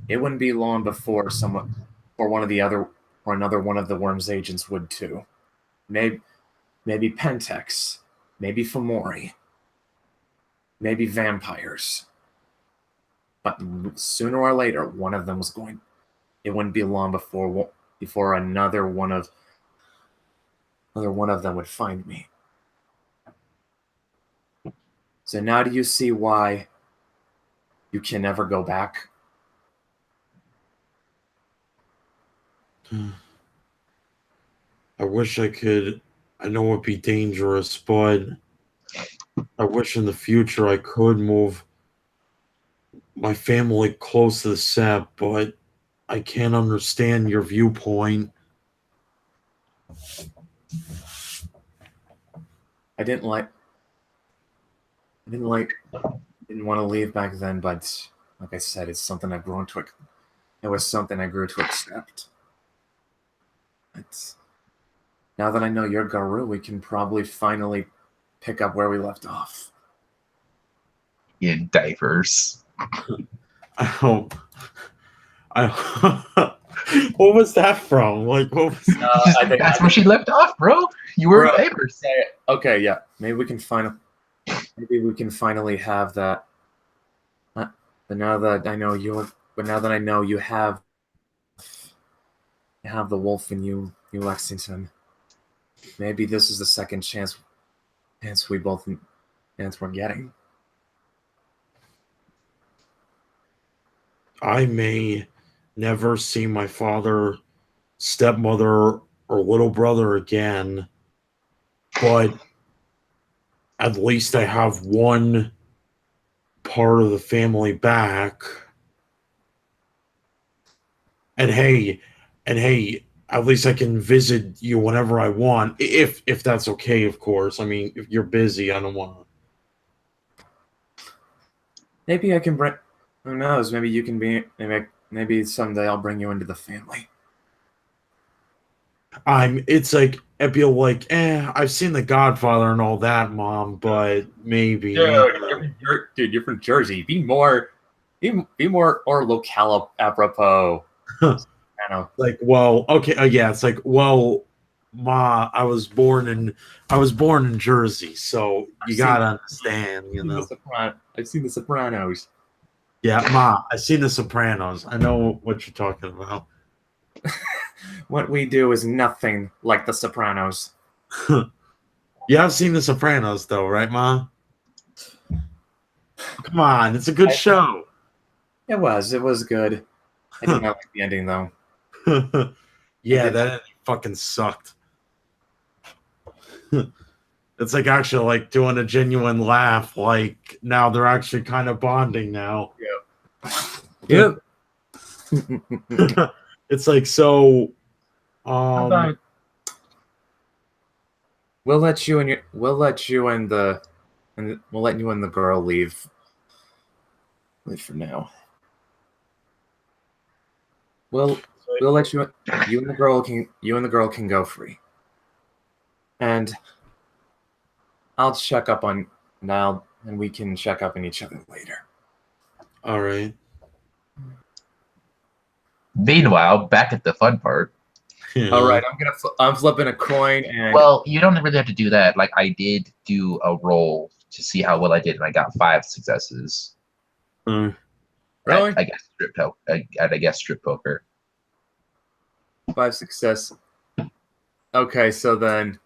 it wouldn't be long before someone or another one of the worm's agents would too. Maybe Pentex, maybe Fomori, maybe vampires. But sooner or later, one of them was going. It wouldn't be long before another one of them would find me. So now do you see why you can never go back? I wish I could. I know it'd be dangerous, but I wish in the future I could move my family close to the set, but I can't understand your viewpoint. I didn't want to leave back then, but like I said, it's something I've grown to. It was something I grew to accept. It's now that I know you're Garu, we can probably finally pick up where we left off. In diapers. I hope. I What was that from? Like, what was? I think That's where she left off, bro. You were Bro. in papers. Okay, yeah. Maybe we can finally have that. But now that I know you have the wolf in you, Lexington. Maybe this is the second chance we're getting. I may never see my father, stepmother, or little brother again, but at least I have one part of the family back. And hey, at least I can visit you whenever I want, if that's okay, of course. I mean, if you're busy, I don't want to. Maybe I can bring. Who knows? Maybe you can be. Maybe someday I'll bring you into the family. It's like I'd be like, I've seen The Godfather and all that, Mom, but maybe. You're from Jersey. Be more or locale apropos. I know. Like, well, okay, yeah, it's like, well, Ma, I was born in Jersey, so you gotta understand, you know. I've seen The Sopranos. Yeah, Ma, I've seen The Sopranos. I know what you're talking about. What we do is nothing like The Sopranos. You have seen The Sopranos, though, right, Ma? Come on, it's a good show. It was good. I did not like the ending though. Yeah, that fucking sucked. It's like actually like doing a genuine laugh. Like now they're actually kind of bonding now. Yep. It's like so. We'll let you and the girl leave. Leave for now. We'll let you and the girl can go free. And I'll check up on Niall, and we can check up on each other later. All right. Meanwhile, back at the fun part. Yeah. All right, I'm flipping a coin, and Well, you don't really have to do that. Like I did do a roll to see how well I did, and I got 5 successes. Mm. Really? I guess strip poker. 5 success. Okay, so then.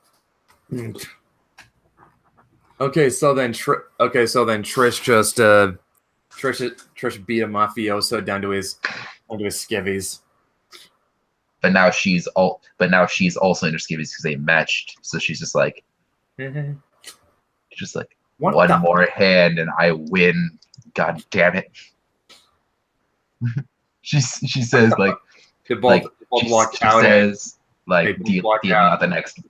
Trish just Trish beat a mafioso down to his skivvies. But now she's also in her skivvies because they matched. So she's just like, one more hand and I win. God damn it. she says like They both walked out. Says like dealing out the next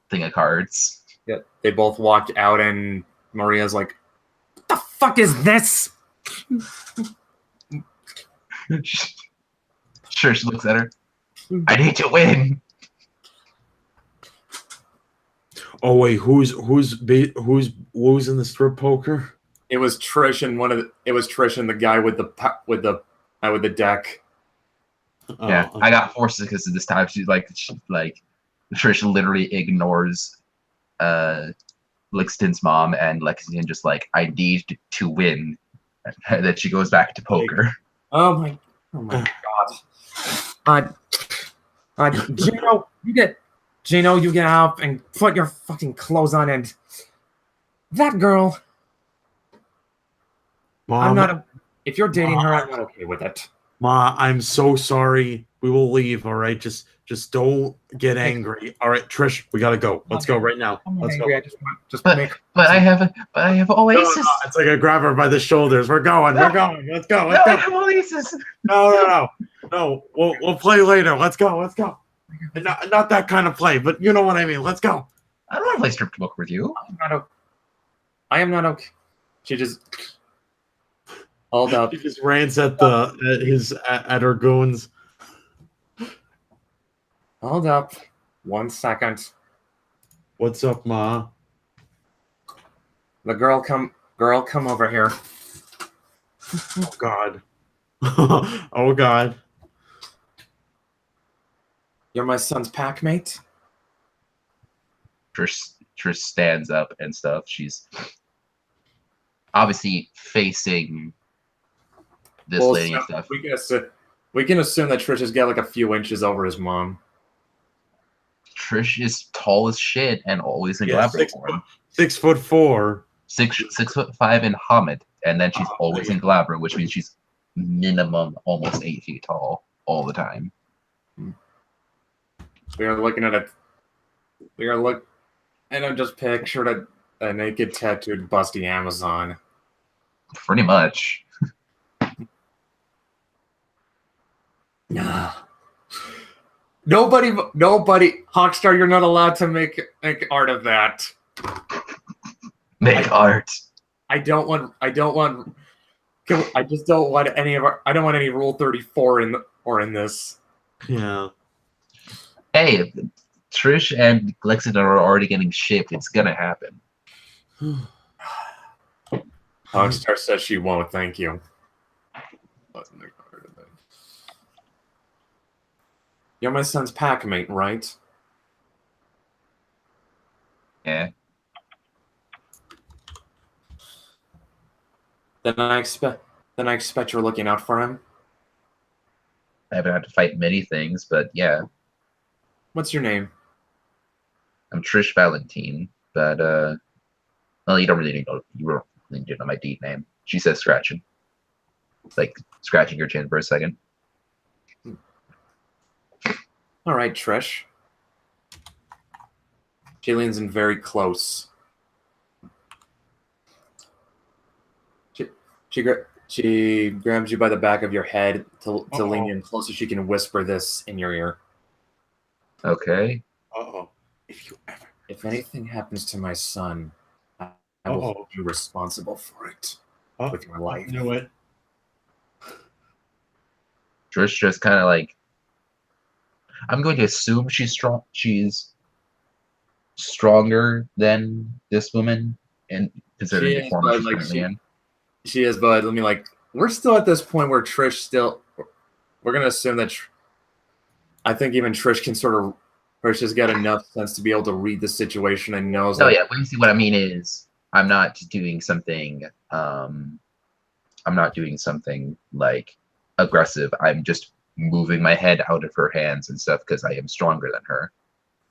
thing of cards. Yeah, they both walked out, and Maria's like, "What the fuck is this?" Sure, she looks at her. I need to win. Oh wait, who's in the strip poker? It was Trish and the guy with the deck. Yeah, I got 4 because this time she's like Trish literally ignores Lexington's mom, and Lexington just like, I need to win. And then she goes back to poker. Oh my god. Gino, you get up and put your fucking clothes on, and that girl. Mom, if you're dating her, I'm not okay with it. Ma, I'm so sorry. We will leave, all right? Just don't get angry. All right, Trish, we gotta go. Let's go right now. Let's go. But I have Oasis. No, it's like I grab her by the shoulders. We're going. Let's go. Let's go. I have Oasis. No. We'll play later. Let's go. Not that kind of play, but you know what I mean. Let's go. I don't want to play strip poker with you. I am not okay. She just hold up. She just rants at her goons. Hold up. 1 second. What's up, Ma? The girl come over here. Oh God. Oh God. You're my son's packmate? Trish stands up and stuff. She's obviously facing this lady and stuff. We can assume that Trish has got like a few inches over his mom. Trish is tall as shit and always in Glabro form. 6'4". 6'5" in Hamid, and then she's always in Glabro, which means she's minimum almost 8 feet tall all the time. We are looking at and I just pictured a naked, tattooed, busty Amazon. Pretty much. Nobody, Hawkstar, you're not allowed to make art of that. Make art. I just don't want I don't want any Rule 34 in this. Yeah. Hey, Trish and Lexington are already getting shipped. It's gonna happen. Hawkstar says she won't. Thank you. You're my son's packmate, right? Yeah. Then I expect you're looking out for him. I haven't had to fight many things, but yeah. What's your name? I'm Trish Valentine, but well, you don't really know. You don't really know my deep name. She says scratching, like scratching your chin for a second. All right, Trish. She leans in very close. She grabs you by the back of your head to lean in close so she can whisper this in your ear. Okay. If anything happens to my son, I will hold you responsible for it with your life. I knew it. Trish just kind of like. I'm going to assume she's strong. She's stronger than this woman, and considering the form she's currently in. She is, but let me we're still at this point where Trish still. We're gonna assume that. I think even Trish can Trish has got enough sense to be able to read the situation and knows. Oh yeah, well, you see what I mean is I'm not doing something. I'm not doing something like aggressive. I'm just moving my head out of her hands and stuff because I am stronger than her.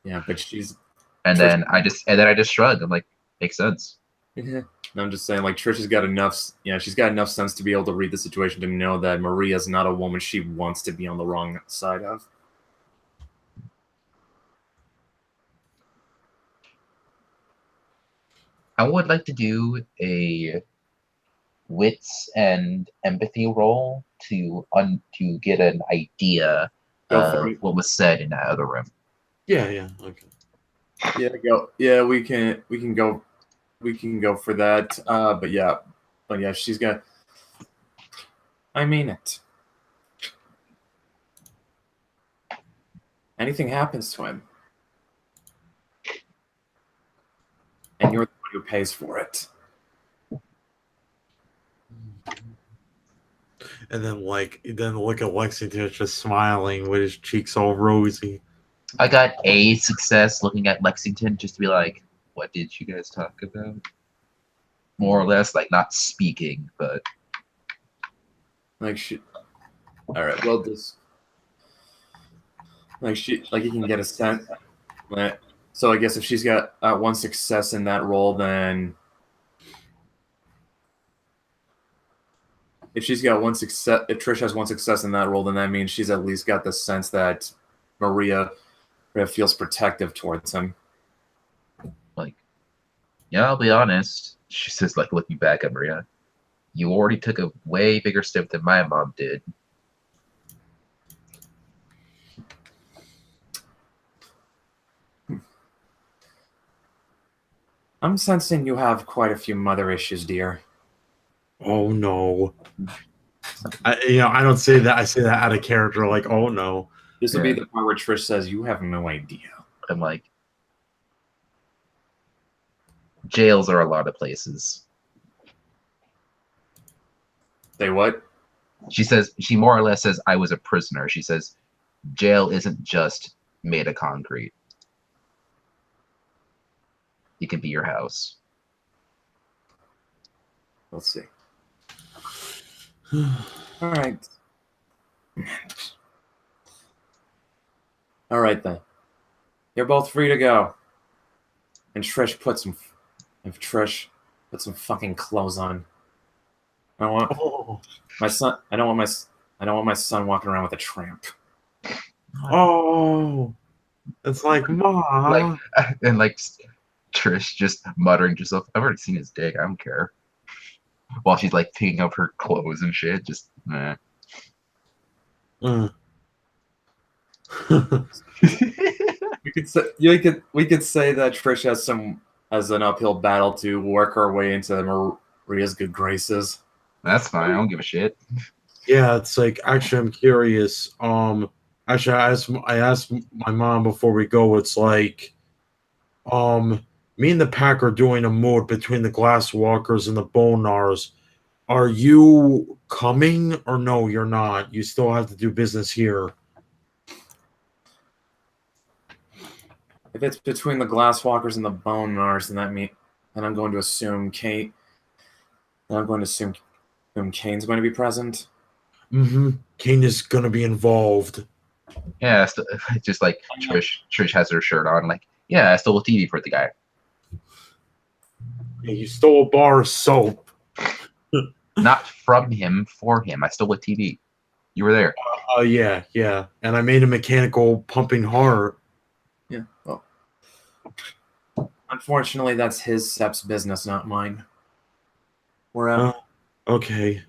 Yeah, but she's. And then I just shrug. I'm like, makes sense. Yeah. I'm just saying, Trish has got enough. Yeah, she's got enough sense to be able to read the situation to know that Maria's not a woman she wants to be on the wrong side of. I would like to do a wits and empathy roll to get an idea of what was said in that other room. Yeah, okay. Yeah, go. Yeah, we can go for that. But yeah, she's got. I mean it. Anything happens to him, and you're the one who pays for it. And then look at Lexington just smiling with his cheeks all rosy. I got a success looking at Lexington just to be like, what did you guys talk about? More or less, not speaking, but all right, well, this you can get a sense. So I guess if she's got one success in that role, then if she's got one success, if Trish has one success in that role, then that means she's at least got the sense that Maria feels protective towards him. Yeah, I'll be honest. She says, looking back at Maria, you already took a way bigger step than my mom did. I'm sensing you have quite a few mother issues, dear. Oh no. I don't say that. I say that out of character, oh no. This will be the part where Trish says, you have no idea. I'm like, jails are a lot of places. Say what? She more or less says, I was a prisoner. She says, jail isn't just made of concrete. It can be your house. Let's see. All right. All right then. You're both free to go. And Trish put some fucking clothes on. I don't want my son. I don't want my son walking around with a tramp. Oh, it's like, Mom. Like, and like Trish just muttering to herself, I've already seen his dick, I don't care. While she's like picking up her clothes and shit, just meh. We could say that Trish has an uphill battle to work her way into Maria's good graces. That's fine, I don't give a shit. Yeah, it's like, actually, I'm curious. Actually, I asked my mom before we go. It's like, me and the pack are doing a mood between the glass walkers and the bonars. Are you coming or no? You're not. You still have to do business here. If it's between the glasswalkers and the bonars, then I'm going to assume Kate. Then I'm going to assume Kane's going to be present. Mm-hmm. Kane is gonna be involved. Yeah, just like Trish has her shirt on, like, yeah, I stole a TV for the guy. Yeah, you stole a bar of soap. Not from him, for him. I stole a TV. You were there. Yeah. And I made a mechanical pumping heart. Yeah. Well, unfortunately, that's his Sep's business, not mine. We're out. Okay.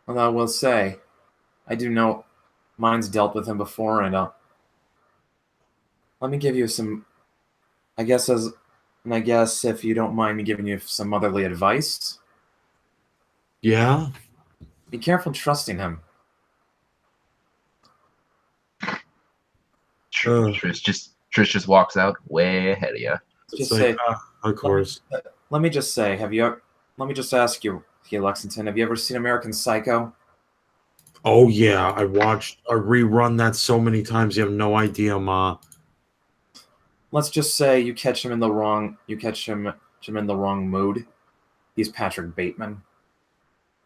Well, I will say, I do know mine's dealt with him before, and let me give you some. I guess if you don't mind me giving you some motherly advice, Yeah. be careful trusting him. Trish just walks out way ahead of you. Just like, say, of course. Let me just say, let me just ask you, Lexington, have you ever seen American Psycho? Oh yeah, I rerun that so many times. You have no idea, Ma. Let's just say you catch him in the wrong mood. He's Patrick Bateman.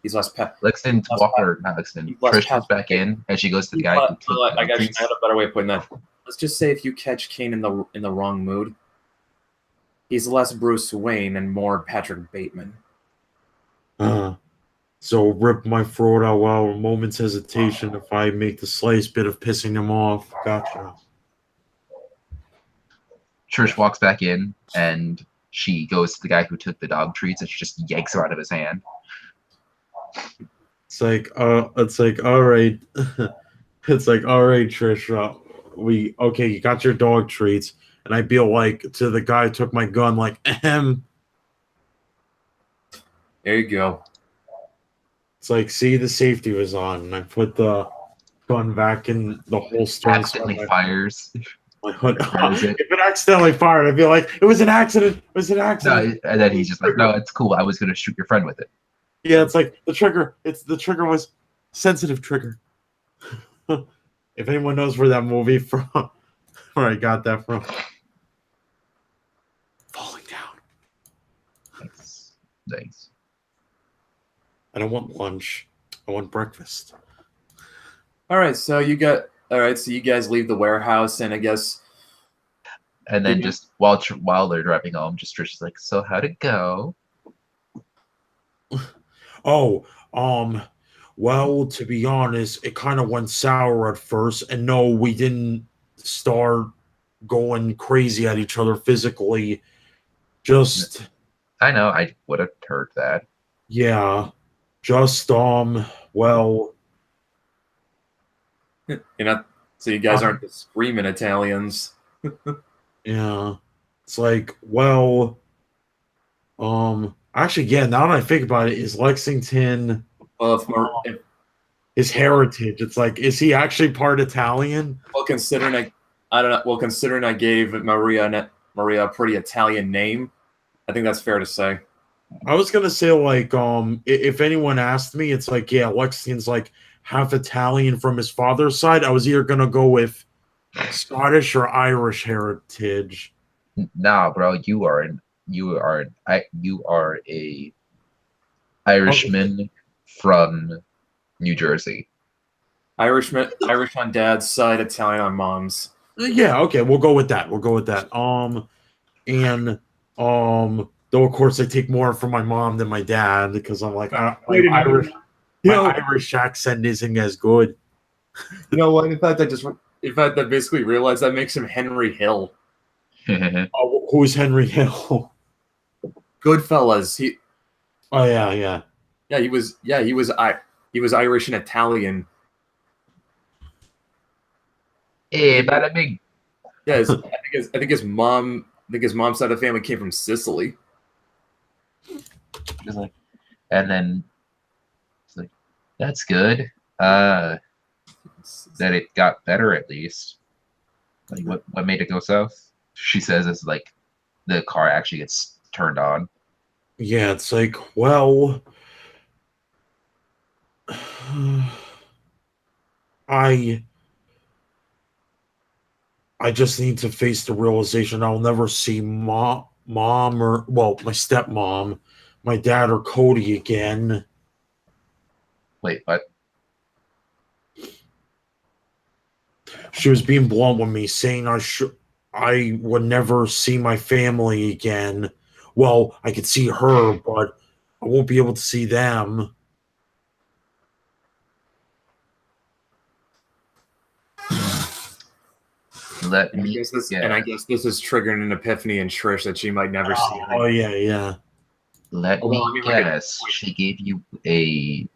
He's less Lexington's not Lexington. Trish comes back in and she goes to the guy who took I got a better way of putting that. Let's just say if you catch Kane in the wrong mood, he's less Bruce Wayne and more Patrick Bateman. So rip my throat out while a moment's hesitation if I make the slightest bit of pissing him off. Gotcha. Trish walks back in and she goes to the guy who took the dog treats and she just yanks him out of his hand. It's like, all right. It's like, all right, Trish, you got your dog treats. And I'd be like to the guy who took my gun, like, ahem. There you go. It's like, see, the safety was on. And I put the gun back in the holster. Accidentally fires. My hood. If it accidentally fired, I'd be like, it was an accident. It was an accident. No, and then he's just like, no, it's cool. I was going to shoot your friend with it. Yeah, it's like the trigger. The trigger was sensitive trigger. If anyone knows where that movie from, where I got that from. Falling down. Thanks. I don't want lunch. I want breakfast. All right, so you guys leave the warehouse, and I guess. And then just while they're driving home, just Trish is like, so how'd it go? Oh, well, to be honest, it kind of went sour at first, and no, we didn't start going crazy at each other physically. Just, I know, I would have heard that. Yeah, just well, So you guys aren't just screaming Italians. Yeah, it's like, well, actually, yeah. Now that I think about it, is Lexington? Well, his heritage. It's like, is he actually part Italian? Well, considering I gave Maria a pretty Italian name, I think that's fair to say. I was gonna say, like, if anyone asked me, it's like, yeah, Lexington's like half Italian from his father's side, I was either gonna go with Scottish or Irish heritage. Nah, bro, you are a Irishman from New Jersey. Irish on dad's side, Italian on mom's. Yeah, okay, we'll go with that. We'll go with that. And though of course I take more from my mom than my dad because I'm like, Wait a minute. Irish. You My know, Irish accent isn't as good. you know what? In fact, I basically realized that makes him Henry Hill. Who's Henry Hill? Goodfellas. Oh yeah. He was Irish and Italian. Hey, bada bing. Yeah, I think his mom's side of the family came from Sicily. Just like, and then it's like, that's good. That it got better at least. Like, what made it go south? She says is like the car actually gets turned on. Yeah, it's like, well, I just need to face the realization I'll never see mom or well, my stepmom, my dad or Cody again. Wait, what? She was being blunt with me, saying I would never see my family again. Well, I could see her, but I won't be able to see them. Let And I me guess this guess. is triggering an epiphany in Trish that she might never see. Oh yeah. Let Although, me I mean, like guess. She gave you a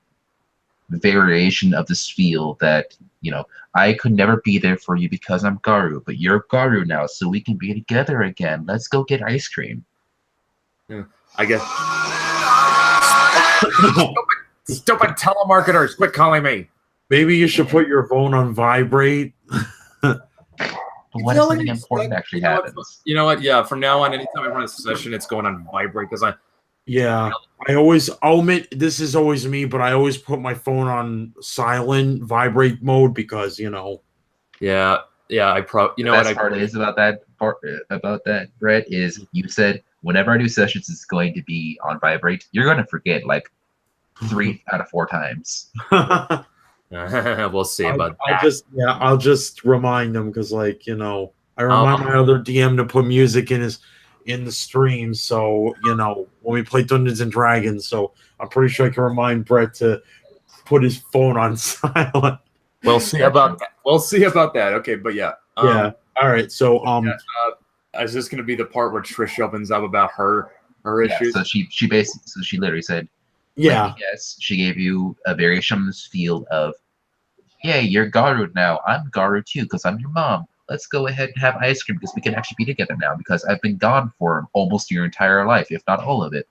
variation of this feel that, I could never be there for you because I'm Garu, but you're Garu now, so we can be together again. Let's go get ice cream. Yeah, I guess. Stupid telemarketers! Quit calling me. Maybe you should put your phone on vibrate. But what if something important actually happens? You know what? Yeah, from now on, anytime I run a session, it's going on vibrate because I'll admit this is always me, but I always put my phone on silent vibrate mode because Yeah, I The best part is about that, Brett, is you said whenever I do sessions, it's going to be on vibrate. You're going to forget like 3 out of 4 times. we'll see about that. I'll just remind them because I remind my other DM to put music in the stream. So when we play Dungeons and Dragons, so I'm pretty sure I can remind Brett to put his phone on silent. We'll see about that. We'll see about that. Okay, but yeah. Yeah. All right. So is this going to be the part where Trish opens up about her issues? So she literally said, yeah. Yes, she gave you a variation on this field of, yeah, you're Garu now. I'm Garu too because I'm your mom. Let's go ahead and have ice cream because we can actually be together now because I've been gone for almost your entire life, if not all of it.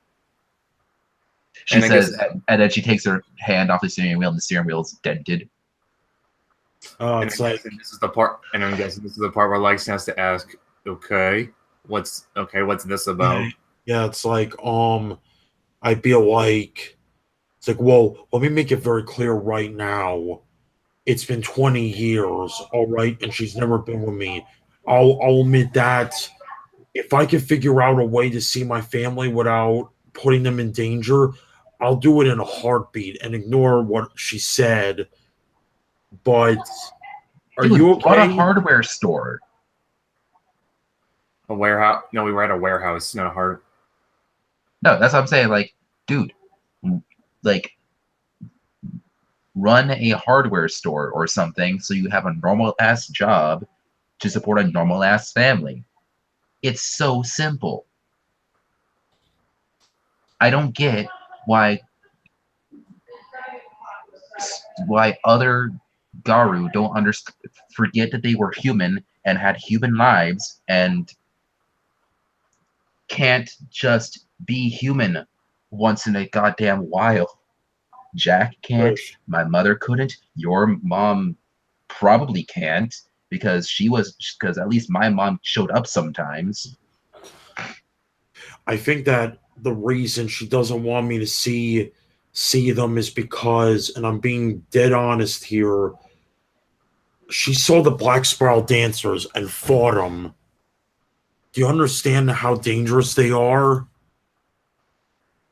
She says, and then she takes her hand off the steering wheel and the steering wheel is dented. Oh, it's like this is the part, and I'm guessing this is the part where Lex has to ask, what's this about? Yeah, it's like I feel like it's like, well, let me make it very clear right now. It's been 20 years, all right, and she's never been with me. I'll admit that if I can figure out a way to see my family without putting them in danger, I'll do it in a heartbeat and ignore what she said. But are you okay? What a hardware store. A warehouse? No, we were at a warehouse, not a hard. No, that's what I'm saying. Like, dude, like, run a hardware store or something so you have a normal ass job to support a normal ass family. It's so simple. I don't get why other Garu don't forget that they were human and had human lives and can't just be human once in a goddamn while. Jack can't. My mother couldn't. Your mom probably can't because at least my mom showed up sometimes. I think that the reason she doesn't want me to see see them is because, and I'm being dead honest here, she saw the Black Spiral dancers and fought them. Do you understand how dangerous they are?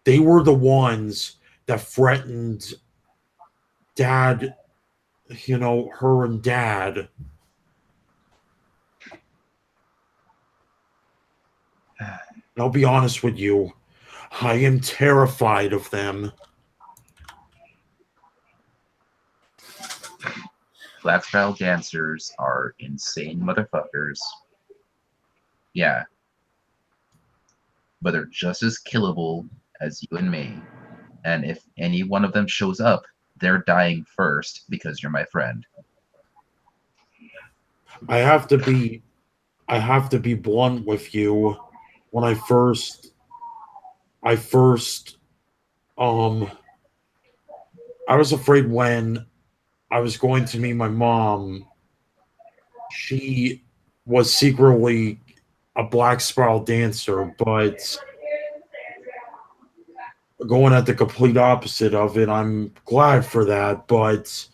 They were the ones that threatened Dad, her and Dad. And I'll be honest with you, I am terrified of them. Black Spiral dancers are insane motherfuckers. Yeah. But they're just as killable as you and me. And if any one of them shows up, they're dying first because you're my friend. I have to be blunt with you. When I first I was afraid when I was going to meet my mom. She was secretly a Black Spiral dancer, but going at the complete opposite of it. I'm glad for that, but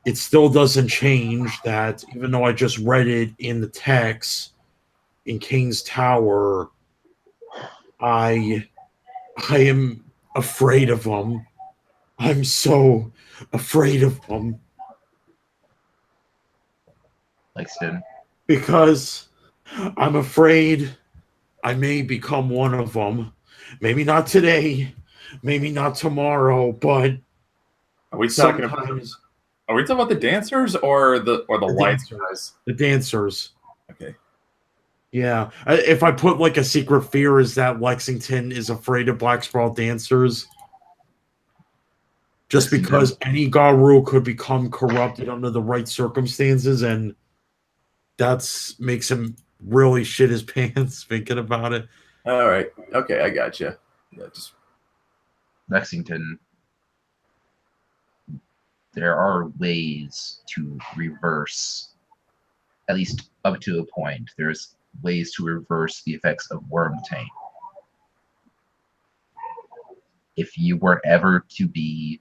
it still doesn't change that even though I just read it in the text in King's Tower, I am afraid of them. I'm so afraid of them. Lexington. Because I'm afraid I may become one of them. Maybe not today, maybe not tomorrow, but Are we talking sometimes about the dancers or the lights dancers. guys? The dancers. Okay. Yeah. If I put like a secret fear is that Lexington is afraid of Black Spiral dancers. Just because any Garu could become corrupted under the right circumstances, and that's makes him really shit his pants thinking about it. All right. Okay, I got you. Yeah, just Lexington. There are ways to reverse, at least up to a point. There's ways to reverse the effects of worm taint. If you were ever to be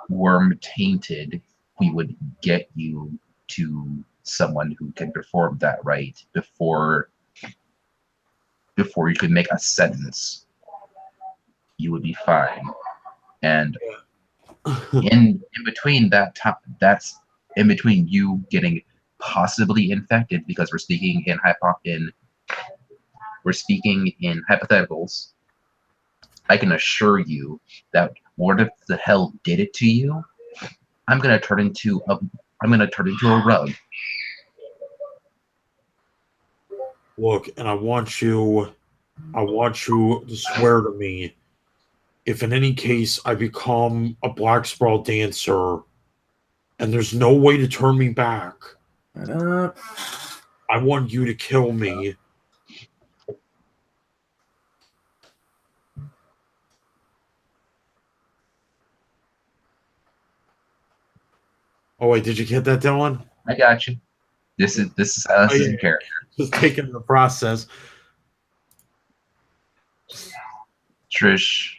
worm tainted, we would get you to someone who can perform that right before you could make a sentence. You would be fine. And in between that time, that's in between you getting possibly infected, because we're speaking in hypotheticals. I can assure you that what if the hell did it to you? I'm gonna turn into a rug. Look, and I want you to swear to me, if in any case I become a Black Spiral dancer and there's no way to turn me back, I want you to kill me. Oh wait, did you get that, Dylan? I got you. This is us in character. Just taking the process. Trish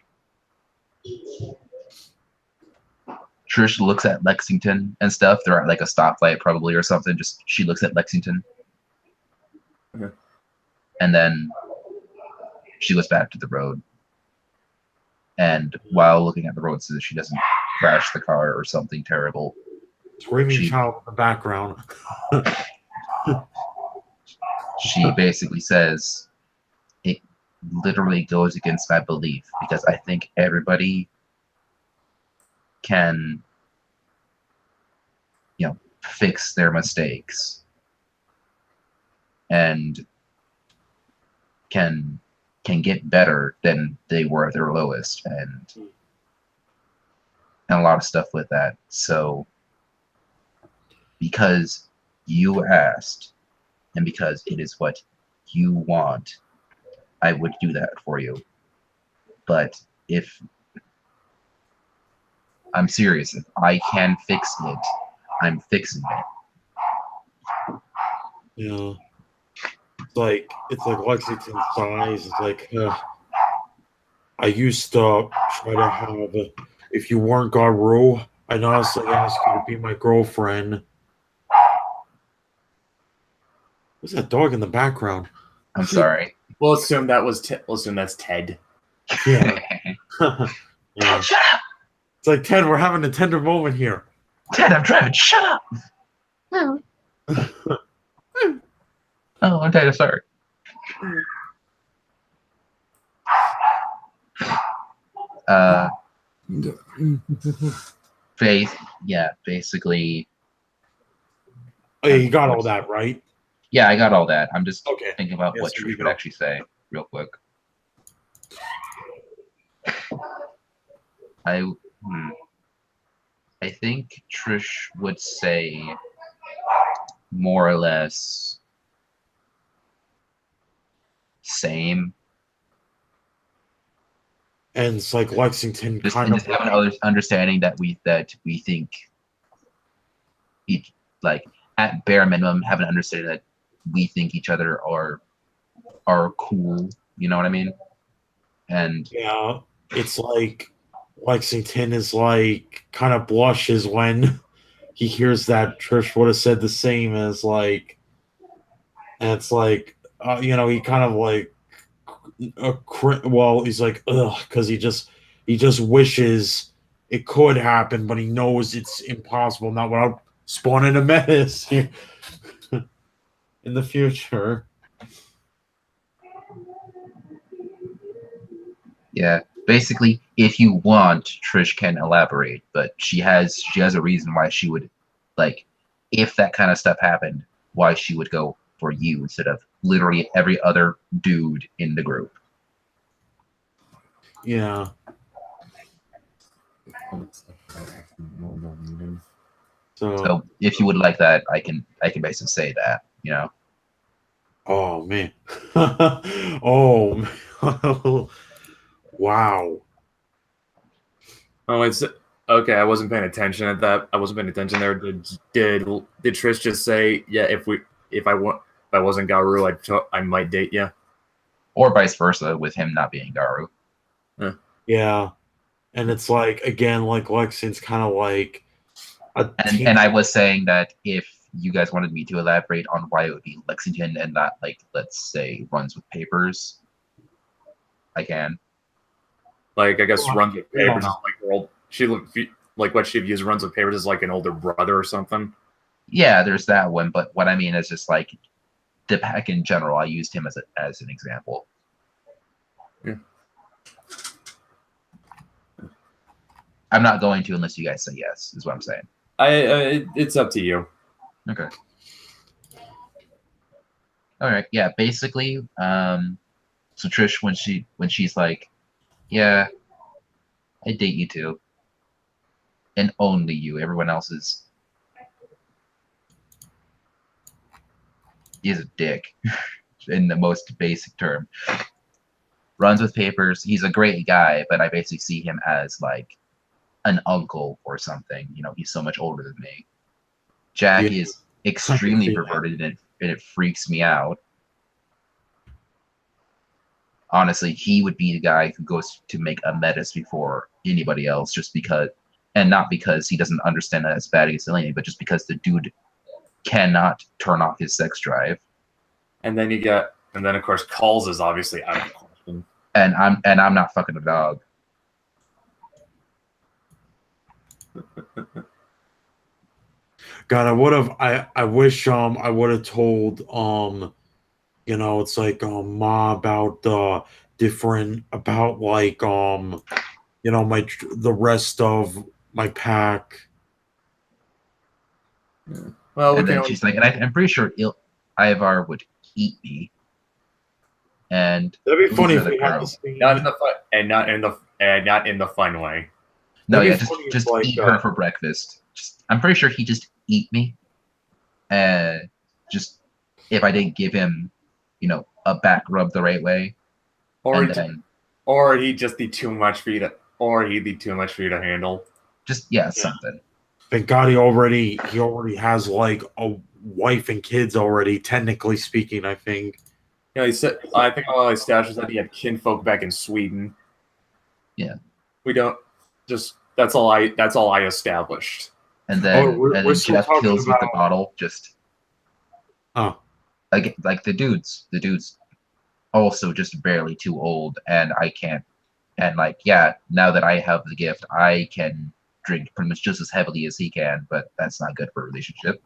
looks at Lexington and stuff. They're at like a stoplight probably or something. Just she looks at Lexington. Okay. And then she goes back to the road. And while looking at the road so that she doesn't crash the car or something terrible. Screaming child in the background. She basically says, it literally goes against my belief because I think everybody can, fix their mistakes and can get better than they were at their lowest, and a lot of stuff with that. So because you asked and because it is what you want, I would do that for you. But if I'm serious, if I can fix it, I'm fixing it. Yeah. It's like Lexington's size. It's like I used to try to have, if you weren't Garu, I'd honestly ask you to be my girlfriend. Who's that dog in the background? I'm sorry. We'll assume we'll assume that's Ted. Yeah. Ted, Yeah. shut up! It's like, Ted, we're having a tender moment here. Ted, I'm driving. Shut up! Oh, I'm Ted. I'm sorry. Basically. Oh, yeah, you got all that, right? Yeah, I got all that. I'm just Okay. thinking about Yes, what here Trish we would go. actually say, real quick. I think Trish would say more or less same. And it's like Lexington Just kind and of just have an understanding that we think each, like, at bare minimum have an understanding that we think each other are cool. You know what I mean? And yeah, it's like Lexington is like kind of blushes when he hears that Trish would have said the same as like, and it's like, he kind of like, well, he's like, ugh, because he just wishes it could happen, but he knows it's impossible, not without spawning a menace in the future. yeah, basically, if you want, Trish can elaborate, but she has a reason why she would, like, if that kind of stuff happened, why she would go for you instead of literally every other dude in the group. Yeah. So if you would like that, I can basically say that, you know. Oh man. Oh. Wow. Oh, it's okay. I wasn't paying attention at that. I wasn't paying attention there. Did Trish just say, yeah, if I wasn't Garu, I might date you? Or vice versa with him not being Garu. Yeah. And it's like, again, like Lexington's kind of like a And I was saying that if you guys wanted me to elaborate on why it would be Lexington and not, like, let's say, runs with papers, I can. Like, I guess runs with we don't papers is like her old. She looked like what she views runs with papers is like an older brother or something. Yeah, there's that one, but what I mean is just like the pack in general. I used him as an example. Yeah. I'm not going to unless you guys say yes. Is what I'm saying. It's up to you. Okay. All right. Yeah. Basically, so Trish, when she's like, yeah, I date you too, and only you. Everyone else is a dick, in the most basic term. Runs with papers. He's a great guy, but I basically see him as like an uncle or something. You know, he's so much older than me. Jack is extremely perverted, and it freaks me out. Honestly, he would be the guy who goes to make a menace before anybody else, just because, and not because he doesn't understand that it's bad against Eleni, but just because the dude cannot turn off his sex drive. And then of course, calls is obviously out of the question. And I'm not fucking a dog. God, I wish I would have told it's like Ma about different about like the rest of my pack. Yeah. Well, And then she's like, and I'm pretty sure Ivar would eat me. And That'd be funny if we had this thing. not in the fun not in the fun way. No, yeah, just like, eat her for breakfast. I'm pretty sure he just eat me. Just if I didn't give him, a back rub the right way. Or he'd just be too much for you to handle. Just something. Thank God he already has like a wife and kids already, technically speaking, I think. Yeah, he said I think all his stashes said he had kinfolk back in Sweden. Yeah. We don't just that's all I established. And then we're still Jeff talking kills with the about- bottle. Just Oh, like the dude's also just barely too old, and I can't. And like, yeah, now that I have the gift, I can drink pretty much just as heavily as he can, but that's not good for a relationship.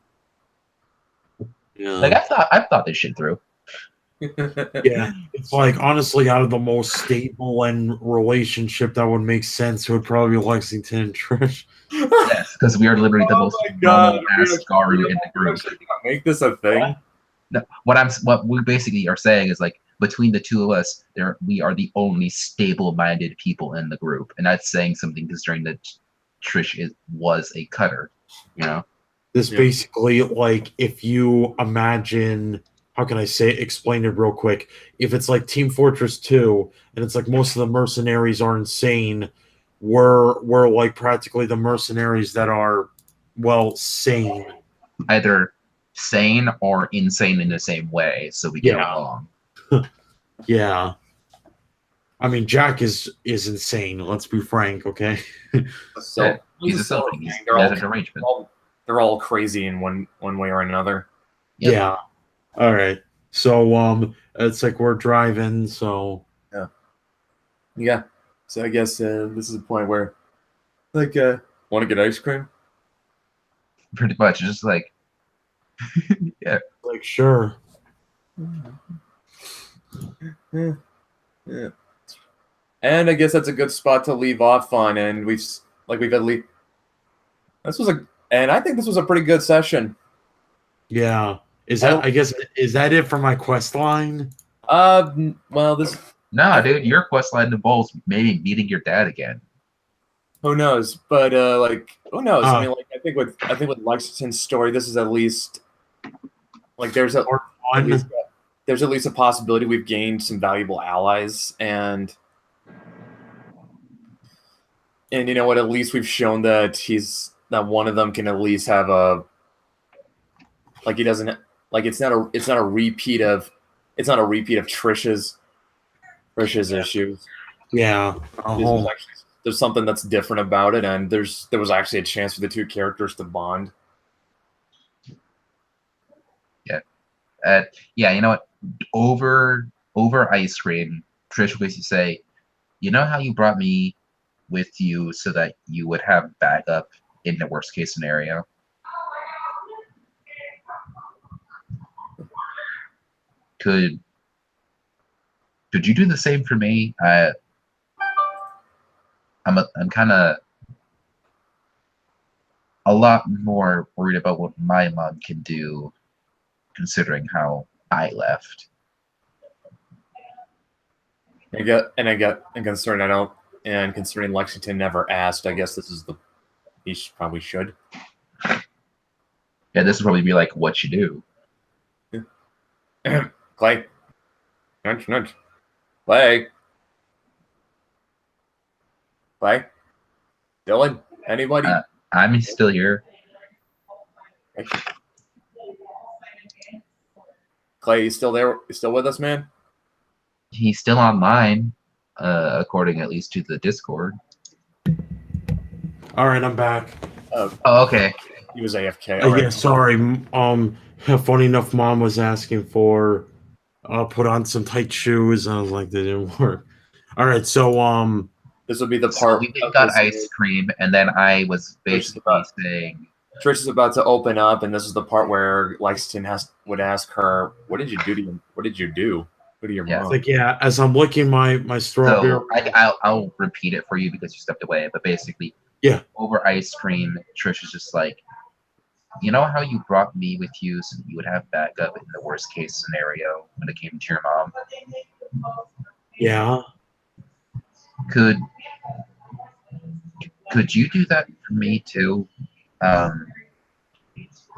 yeah. Like I've thought this shit through. Yeah, it's like honestly, out of the most stable and relationship that would make sense, it would probably be Lexington and Trish. Yes, because we are literally the Oh most my God, normal ass Garu in the we're group. actually gonna make this a thing. No, what we basically are saying is like between the two of us, we are the only stable-minded people in the group, and that's saying something considering that Trish was a cutter, you know. This Yeah. basically like if you imagine, how can I say explain it real quick? If it's like Team Fortress 2 and it's like most of the mercenaries are insane, we're like practically the mercenaries that are well sane. Either sane or insane in the same way, so we get Yeah. along. Yeah. I mean Jack is insane, let's be frank, okay? So He's a selfie. He has a derangement. They're all crazy in one way or another. Yep. Yeah. All right. So it's like we're driving, so Yeah. So I guess this is a point where, like, want to get ice cream? Pretty much, just like yeah. like sure. Yeah. Yeah. And I guess that's a good spot to leave off on. And we've at least and I think this was a pretty good session. Yeah. Is that it for my quest line? Well, this Nah, dude, your quest line involves maybe meeting your dad again. who knows? But like, who knows? I Uh, mean, like, I think with Lexington's story, this is at least like there's Part one. at least a possibility we've gained some valuable allies, and you know what? At least we've shown that one of them can at least have a like he doesn't like it's not a repeat of Trish's issues. Yeah. There's something that's different about it, and there was actually a chance for the two characters to bond. Yeah, you know what? Over ice cream, Trish would basically say, "You know how you brought me with you so that you would have backup in the worst case scenario? Could you do the same for me? I'm kind of a lot more worried about what my mom can do, considering how I left." And considering Lexington never asked, I guess he probably should. Yeah, this would probably be like what you do. Clay, nudge, Clay, Dylan, anybody? I'm still here. Clay, you still there? You still with us, man? He's still online, according at least to the Discord. All right, I'm back. Oh, okay. He was AFK. All right. Yeah, sorry. Funny enough, Mom was asking for put on some tight shoes, and I was like, they didn't work. All right, so this would be the So part. we got ice cream, and then I was basically saying, Trish is about to open up, and this is the part where Lexington would ask her, "What did you do to you? What did you do to your mom?" it's like, yeah, as I'm licking my strawberry. so I'll repeat it for you because you stepped away. But basically, Yeah. over ice cream, Trish is just like, "You know how you brought me with you so that you would have backup in the worst case scenario when it came to your mom? Yeah. Could you do that for me too?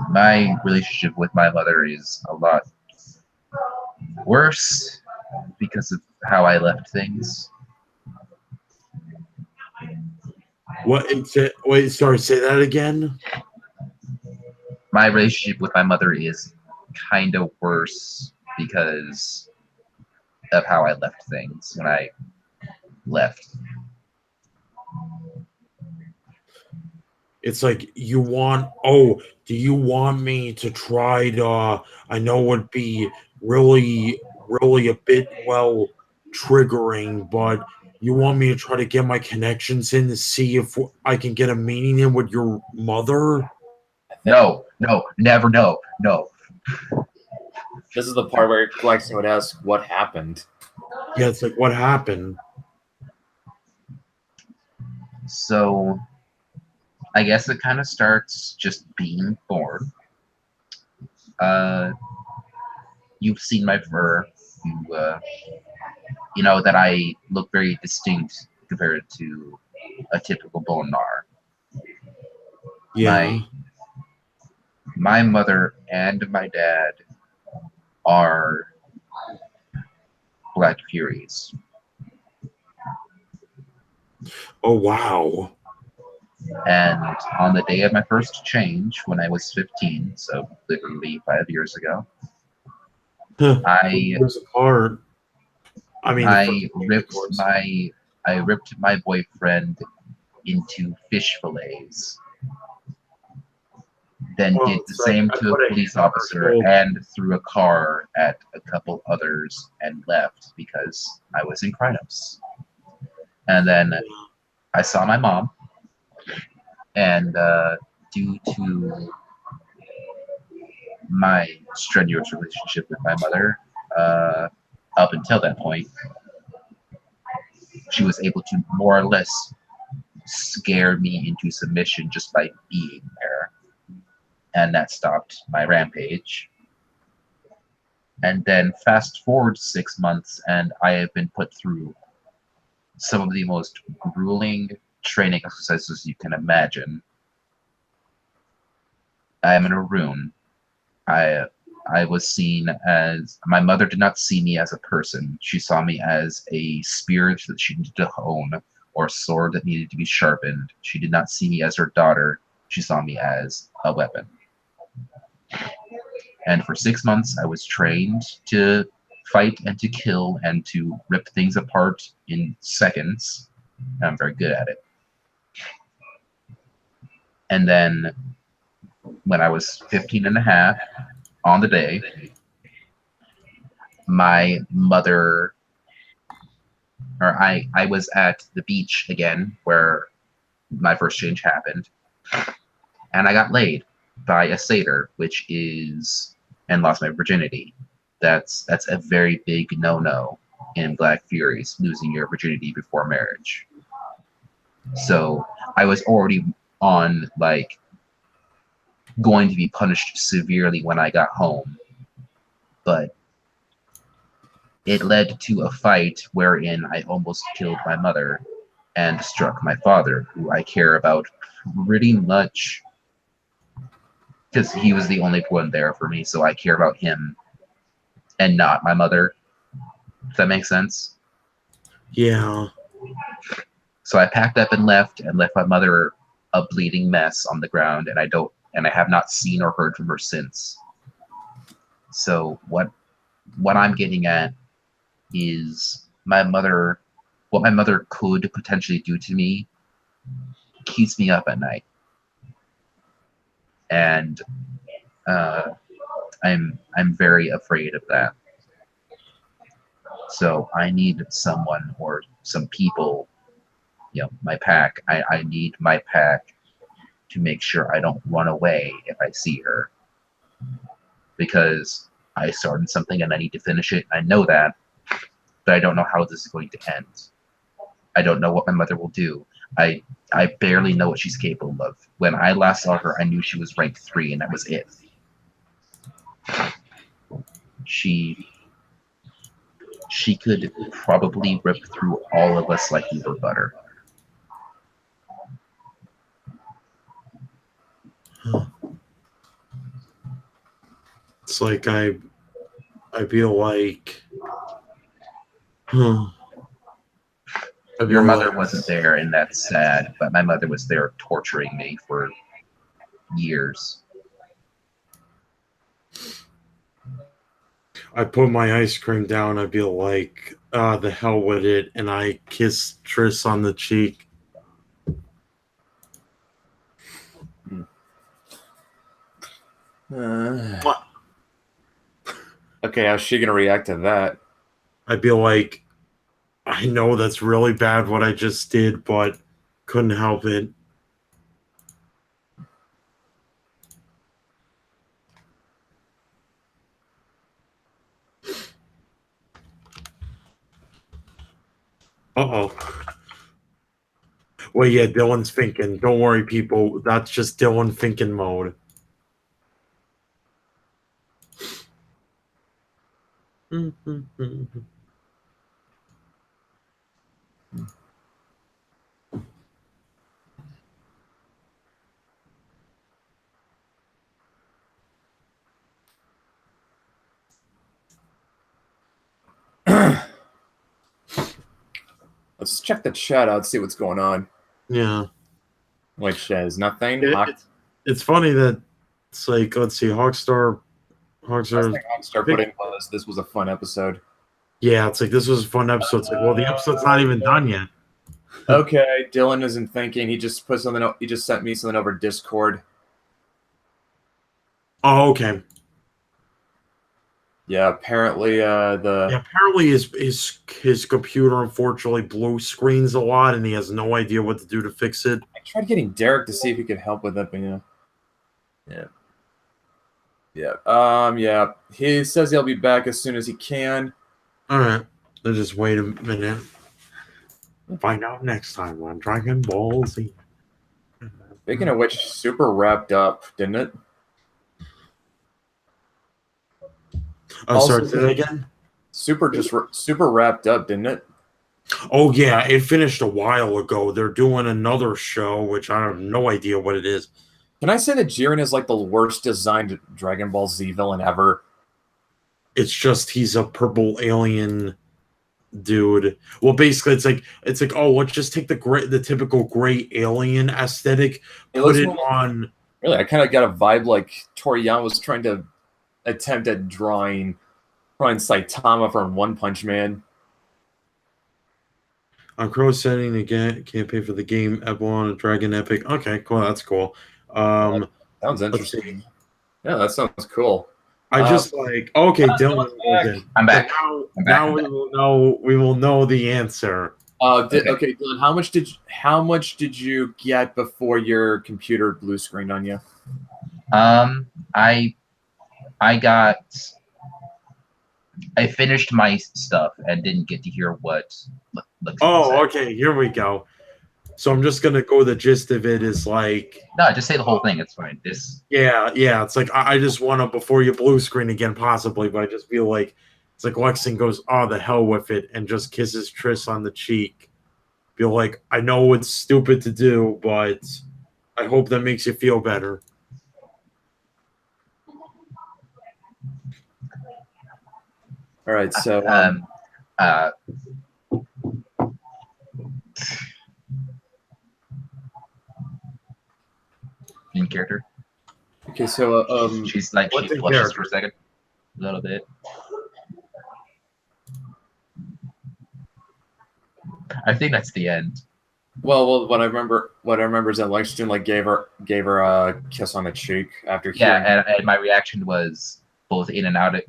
My relationship with my mother is a lot worse because of how I left things." What? Wait, sorry. Say that again. My relationship with my mother is kind of worse because of how I left things when I left. It's like you want. Oh, do you want me to try to? I know it would be really, really a bit triggering, but you want me to try to get my connections in to see if I can get a meeting in with your mother? No, no, never, no, no. This is the part where Glycine would ask, "What happened?" Yeah, it's like what happened. So I guess it kind of starts just being born. You've seen my fur. You know that I look very distinct compared to a typical bone nar. Yeah. My mother and my dad are Black Furies. Oh wow. And on the day of my first change, when I was 15, so literally 5 years ago, I Years apart. I mean, the first I change, of ripped course. my boyfriend into fish fillets, then Well, did the it's like same I to put a a police hand on her officer shoulder. and threw a car at a couple others and left because I was in Krynos. And then I saw my mom, and due to my strenuous relationship with my mother, up until that point, she was able to more or less scare me into submission just by being there. And that stopped my rampage. And then fast forward 6 months, and I have been put through some of the most grueling training exercises you can imagine. I am in a room. I I was seen as my mother did not see me as a person. She saw me as a spirit that she needed to hone or a sword that needed to be sharpened. She did not see me as her daughter. She saw me as a weapon. And for 6 months, I was trained to fight and to kill and to rip things apart in seconds. I'm very good at it. And then when I was 15 and a half, on the day, my mother, or I was at the beach again where my first change happened, and I got laid by a satyr, which is, and lost my virginity. That's a very big no-no in Black Furies, losing your virginity before marriage. So I was already on like going to be punished severely when I got home, but it led to a fight wherein I almost killed my mother and struck my father, who I care about pretty much because he was the only one there for me, so I care about him and not my mother. Does that make sense? Yeah. So I packed up and left my mother a bleeding mess on the ground, and I have not seen or heard from her since. So what I'm getting at is what my mother could potentially do to me keeps me up at night. And I'm very afraid of that. So I need someone or some people, my pack. I need my pack to make sure I don't run away if I see her. Because I started something and I need to finish it. I know that, but I don't know how this is going to end. I don't know what my mother will do. I barely know what she's capable of. When I last saw her, I knew she was rank 3, and that was it. She could probably rip through all of us like we were butter. It's like I feel like I Your feel mother like wasn't there, and that's sad, but my mother was there torturing me for years. I put my ice cream down, I'd be like, the hell with it, and I kiss Triss on the cheek. Okay, how's she gonna react to that? I'd be like, I know that's really bad what I just did, but couldn't help it. Uh-oh. Well, yeah, Dylan's thinking. Don't worry, people. That's just Dylan thinking mode. Let's check the chat out, see what's going on. Yeah. Which is nothing. It's funny that it's like, let's see, Hawkstar. Last thing Hogstar put in was this was a fun episode. Yeah, it's like this was a fun episode. It's like, well, the episode's not even done yet. Okay, Dylan isn't thinking. He just put something. He just sent me something over Discord. Oh, okay. Yeah, apparently apparently his computer unfortunately blue screens a lot, and he has no idea what to do to fix it. I tried getting Derek to see if he could help with it, but yeah. He says he'll be back as soon as he can. All right, let's just wait a minute. Find out next time on Dragon Ball Z. Speaking of which, super wrapped up, didn't it? Oh, sorry, say that again. Super wrapped up, didn't it? Oh yeah, it finished a while ago. They're doing another show, which I have no idea what it is. Can I say that Jiren is like the worst designed Dragon Ball Z villain ever? It's just he's a purple alien dude. Well, basically, it's like oh, let's just take the typical gray alien aesthetic, put it on. Really, I kind of got a vibe like Toriyama was trying to attempt at drawing Saitama from One Punch Man. I'm cross-setting again. Can't pay for the game. Eblon Dragon Epic. Okay, cool. That's cool. Sounds interesting. Yeah, that sounds cool. I just like okay, Dylan. I'm back. Now we will know the answer. Okay, Dylan, how much did you get before your computer blue screened on you? I finished my stuff and didn't get to hear what. Okay. Here we go. So I'm just gonna go. The gist of it is like no, just say the whole thing. It's fine. Yeah. It's like I just want to before you blue screen again, possibly, but I just feel like it's like Lexington goes, oh the hell with it, and just kisses Triss on the cheek. Feel like I know it's stupid to do, but I hope that makes you feel better. All right, so in character. Okay, so she's like she flushes for a second, a little bit. I think that's the end. Well, what I remember is that Lexington like gave her a kiss on the cheek after. Yeah, and my reaction was both in and out of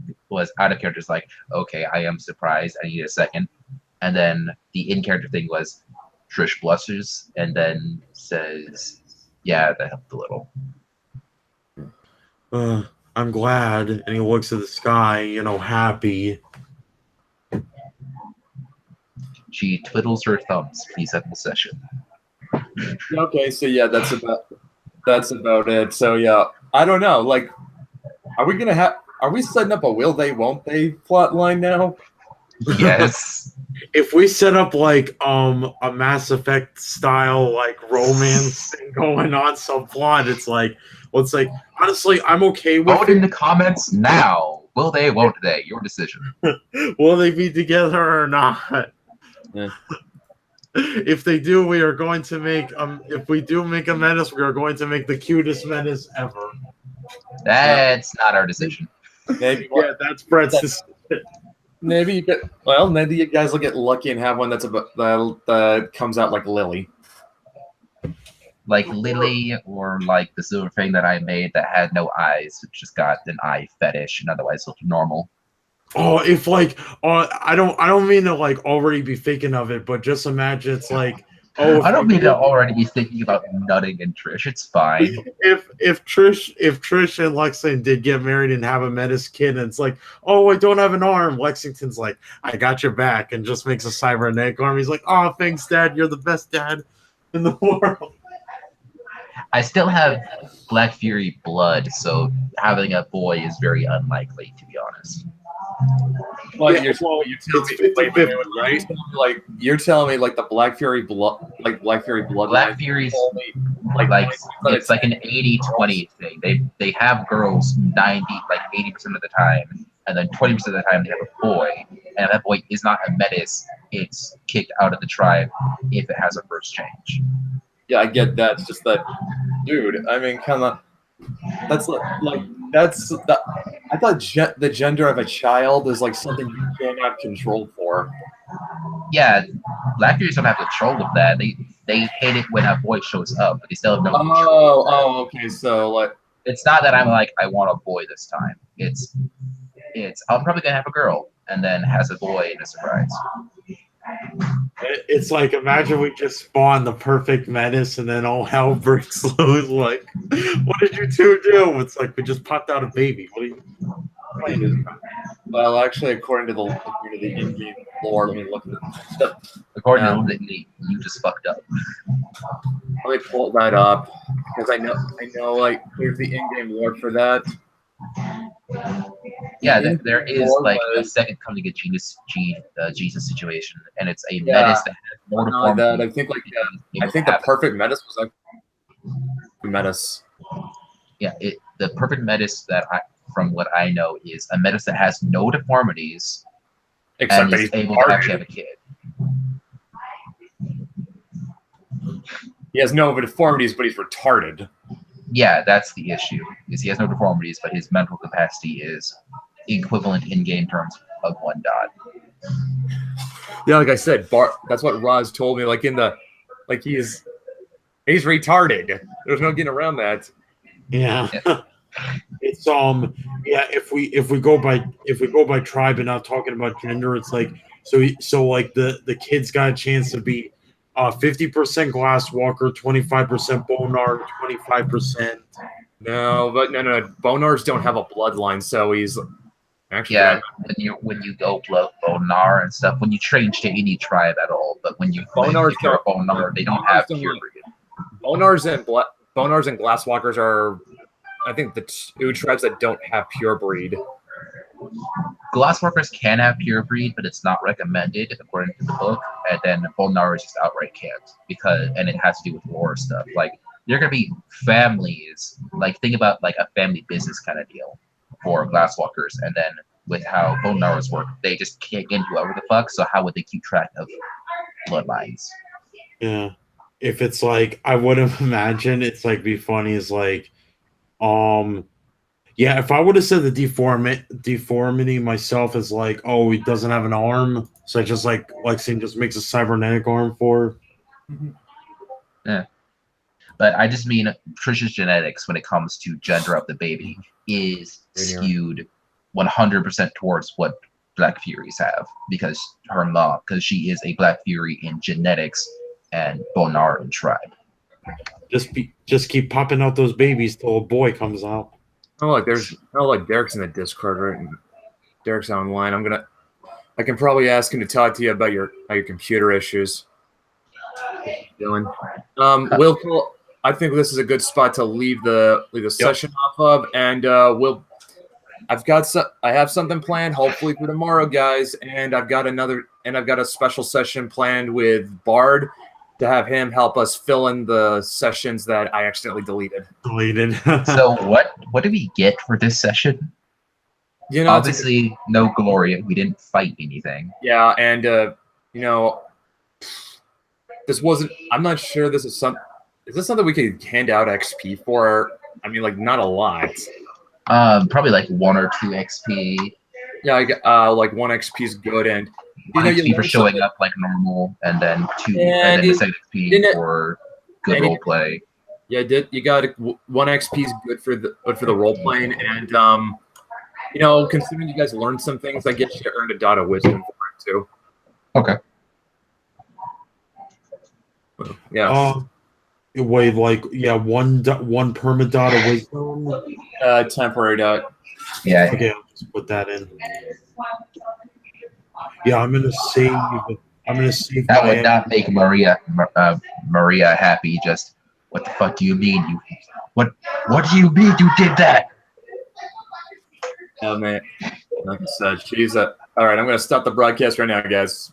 character. Like, okay, I am surprised. I need a second, and then the in character thing was Trish blushes and then says, "Yeah, that helped a little." I'm glad, and he looks at the sky, happy. She twiddles her thumbs. Please end the session. Okay, so yeah, that's about it. So yeah, I don't know. Like, are we setting up a will they, won't they plot line now? Yes. If we set up like a Mass Effect style like romance thing going on subplot, it's like honestly, I'm okay with Vote in the comments now. Will they, won't they? Your decision. Will they be together or not? Yeah. If they do, we are going to make if we do make a menace, we are going to make the cutest menace ever. That's not our decision. Maybe that's Brett's decision. Maybe you guys will get lucky and have one that comes out like Lily. Like Lily, or like the silver thing that I made that had no eyes, it just got an eye fetish and otherwise looked normal. Oh, if like, I don't mean to like already be thinking of it, but just imagine it's like, oh, I don't mean to already be thinking about nutting and Trish. It's fine. if Trish and Lexington did get married and have a Metis kid, and it's like, oh, I don't have an arm. Lexington's like, I got your back, and just makes a cybernetic arm. He's like, oh, thanks, Dad. You're the best dad in the world. I still have Black Fury blood, so having a boy is very unlikely, to be honest. Well, Yeah, you're telling me, right? Like you're telling me, like the Black Fury blood, like Black Fury bloodline. Black Fury's like it's like an 80-20 thing. They have girls 80% of the time, and then 20% of the time they have a boy, and if that boy is not a Metis, it's kicked out of the tribe if it has a first change. Yeah, I get that. It's just that, dude. I mean, come on. That's that's the. I thought the gender of a child is like something you cannot control for. Yeah, Black Furies don't have control of that. They hate it when a boy shows up, but they still have no control. Oh, okay. So like, it's not that I'm like I want a boy this time. It's I'm probably gonna have a girl and then has a boy in a surprise. It's like, imagine we just spawn the perfect Metis and then all hell breaks loose. Like, what did you two do? It's like we just popped out a baby. What are you? Well, actually, according to the in-game lore, let me look at it. According to the you just fucked up. Let me pull that up because I know, like, there's the in-game lore for that. Yeah, there is like a second coming of Jesus situation, and it's a Metis that has more deformity. I think the perfect Metis was like Metis. Yeah, the perfect Metis that from what I know, is a Metis that has no deformities except and is able to actually have a kid. He has no deformities, but he's retarded. Yeah, that's the issue. Is he has no deformities, but his mental capacity is equivalent in game terms of 1 dot. Yeah, like I said, that's what Roz told me. Like he's retarded. There's no getting around that. Yeah. It's if we go by tribe and not talking about gender, it's like so like the kid's got a chance to be 50% Glasswalker, 25% Bonar, 25%. No, Bonars don't have a bloodline, so he's actually when you go Bonar and stuff, when you change to any tribe at all, but when you're a Bonar, they don't have pure breed. Bonars and Glasswalkers are, I think, the two tribes that don't have pure breed. Glasswalkers can have pure breed, but it's not recommended according to the book. And then Bonar is just outright can't and it has to do with lore stuff. Like there are gonna be families, like think about like a family business kind of deal for Glasswalkers, and then with how Bonars work, they just can't get into whoever the fuck. So how would they keep track of bloodlines? Yeah, if it's like I would have imagined, it's like be funny is like, yeah, if I would have said the deformity myself is like, oh, he doesn't have an arm, so I just like Lexington just makes a cybernetic arm for. Yeah, but I just mean Trisha's genetics when it comes to gender of the baby is skewed 100% towards what Black Furies have because she is a Black Fury in genetics and Bonar in tribe. Just keep popping out those babies till a boy comes out. Derek's in the Discord, right? And Derek's online. I can probably ask him to talk to you about your computer issues. Doing. I think this is a good spot to leave the session off of, and I have something planned, hopefully for tomorrow, guys, and I've got a special session planned with Bard to have him help us fill in the sessions that I accidentally deleted. So what do we get for this session? Obviously no glory. We didn't fight anything. Yeah, and this wasn't. I'm not sure this is something. Is this something we could hand out XP for? I mean, like not a lot. Probably like 1 or 2 XP. Yeah, like 1 XP is good, and XP for showing up like normal, and then 2, and then the second XP for good role play. Yeah, you got 1 XP is good for the role playing, and considering you guys learned some things, I guess you earned a dot of wisdom for it too. Okay. Yeah. Wait, one perma dot of wisdom. Temporary dot. Yeah. Okay, I'll just put that in. Yeah, I'm gonna save. That my would not make Maria happy. Just what the fuck do you mean? What do you mean you did that? Oh man, like I said, she's all right. I'm gonna stop the broadcast right now, guys.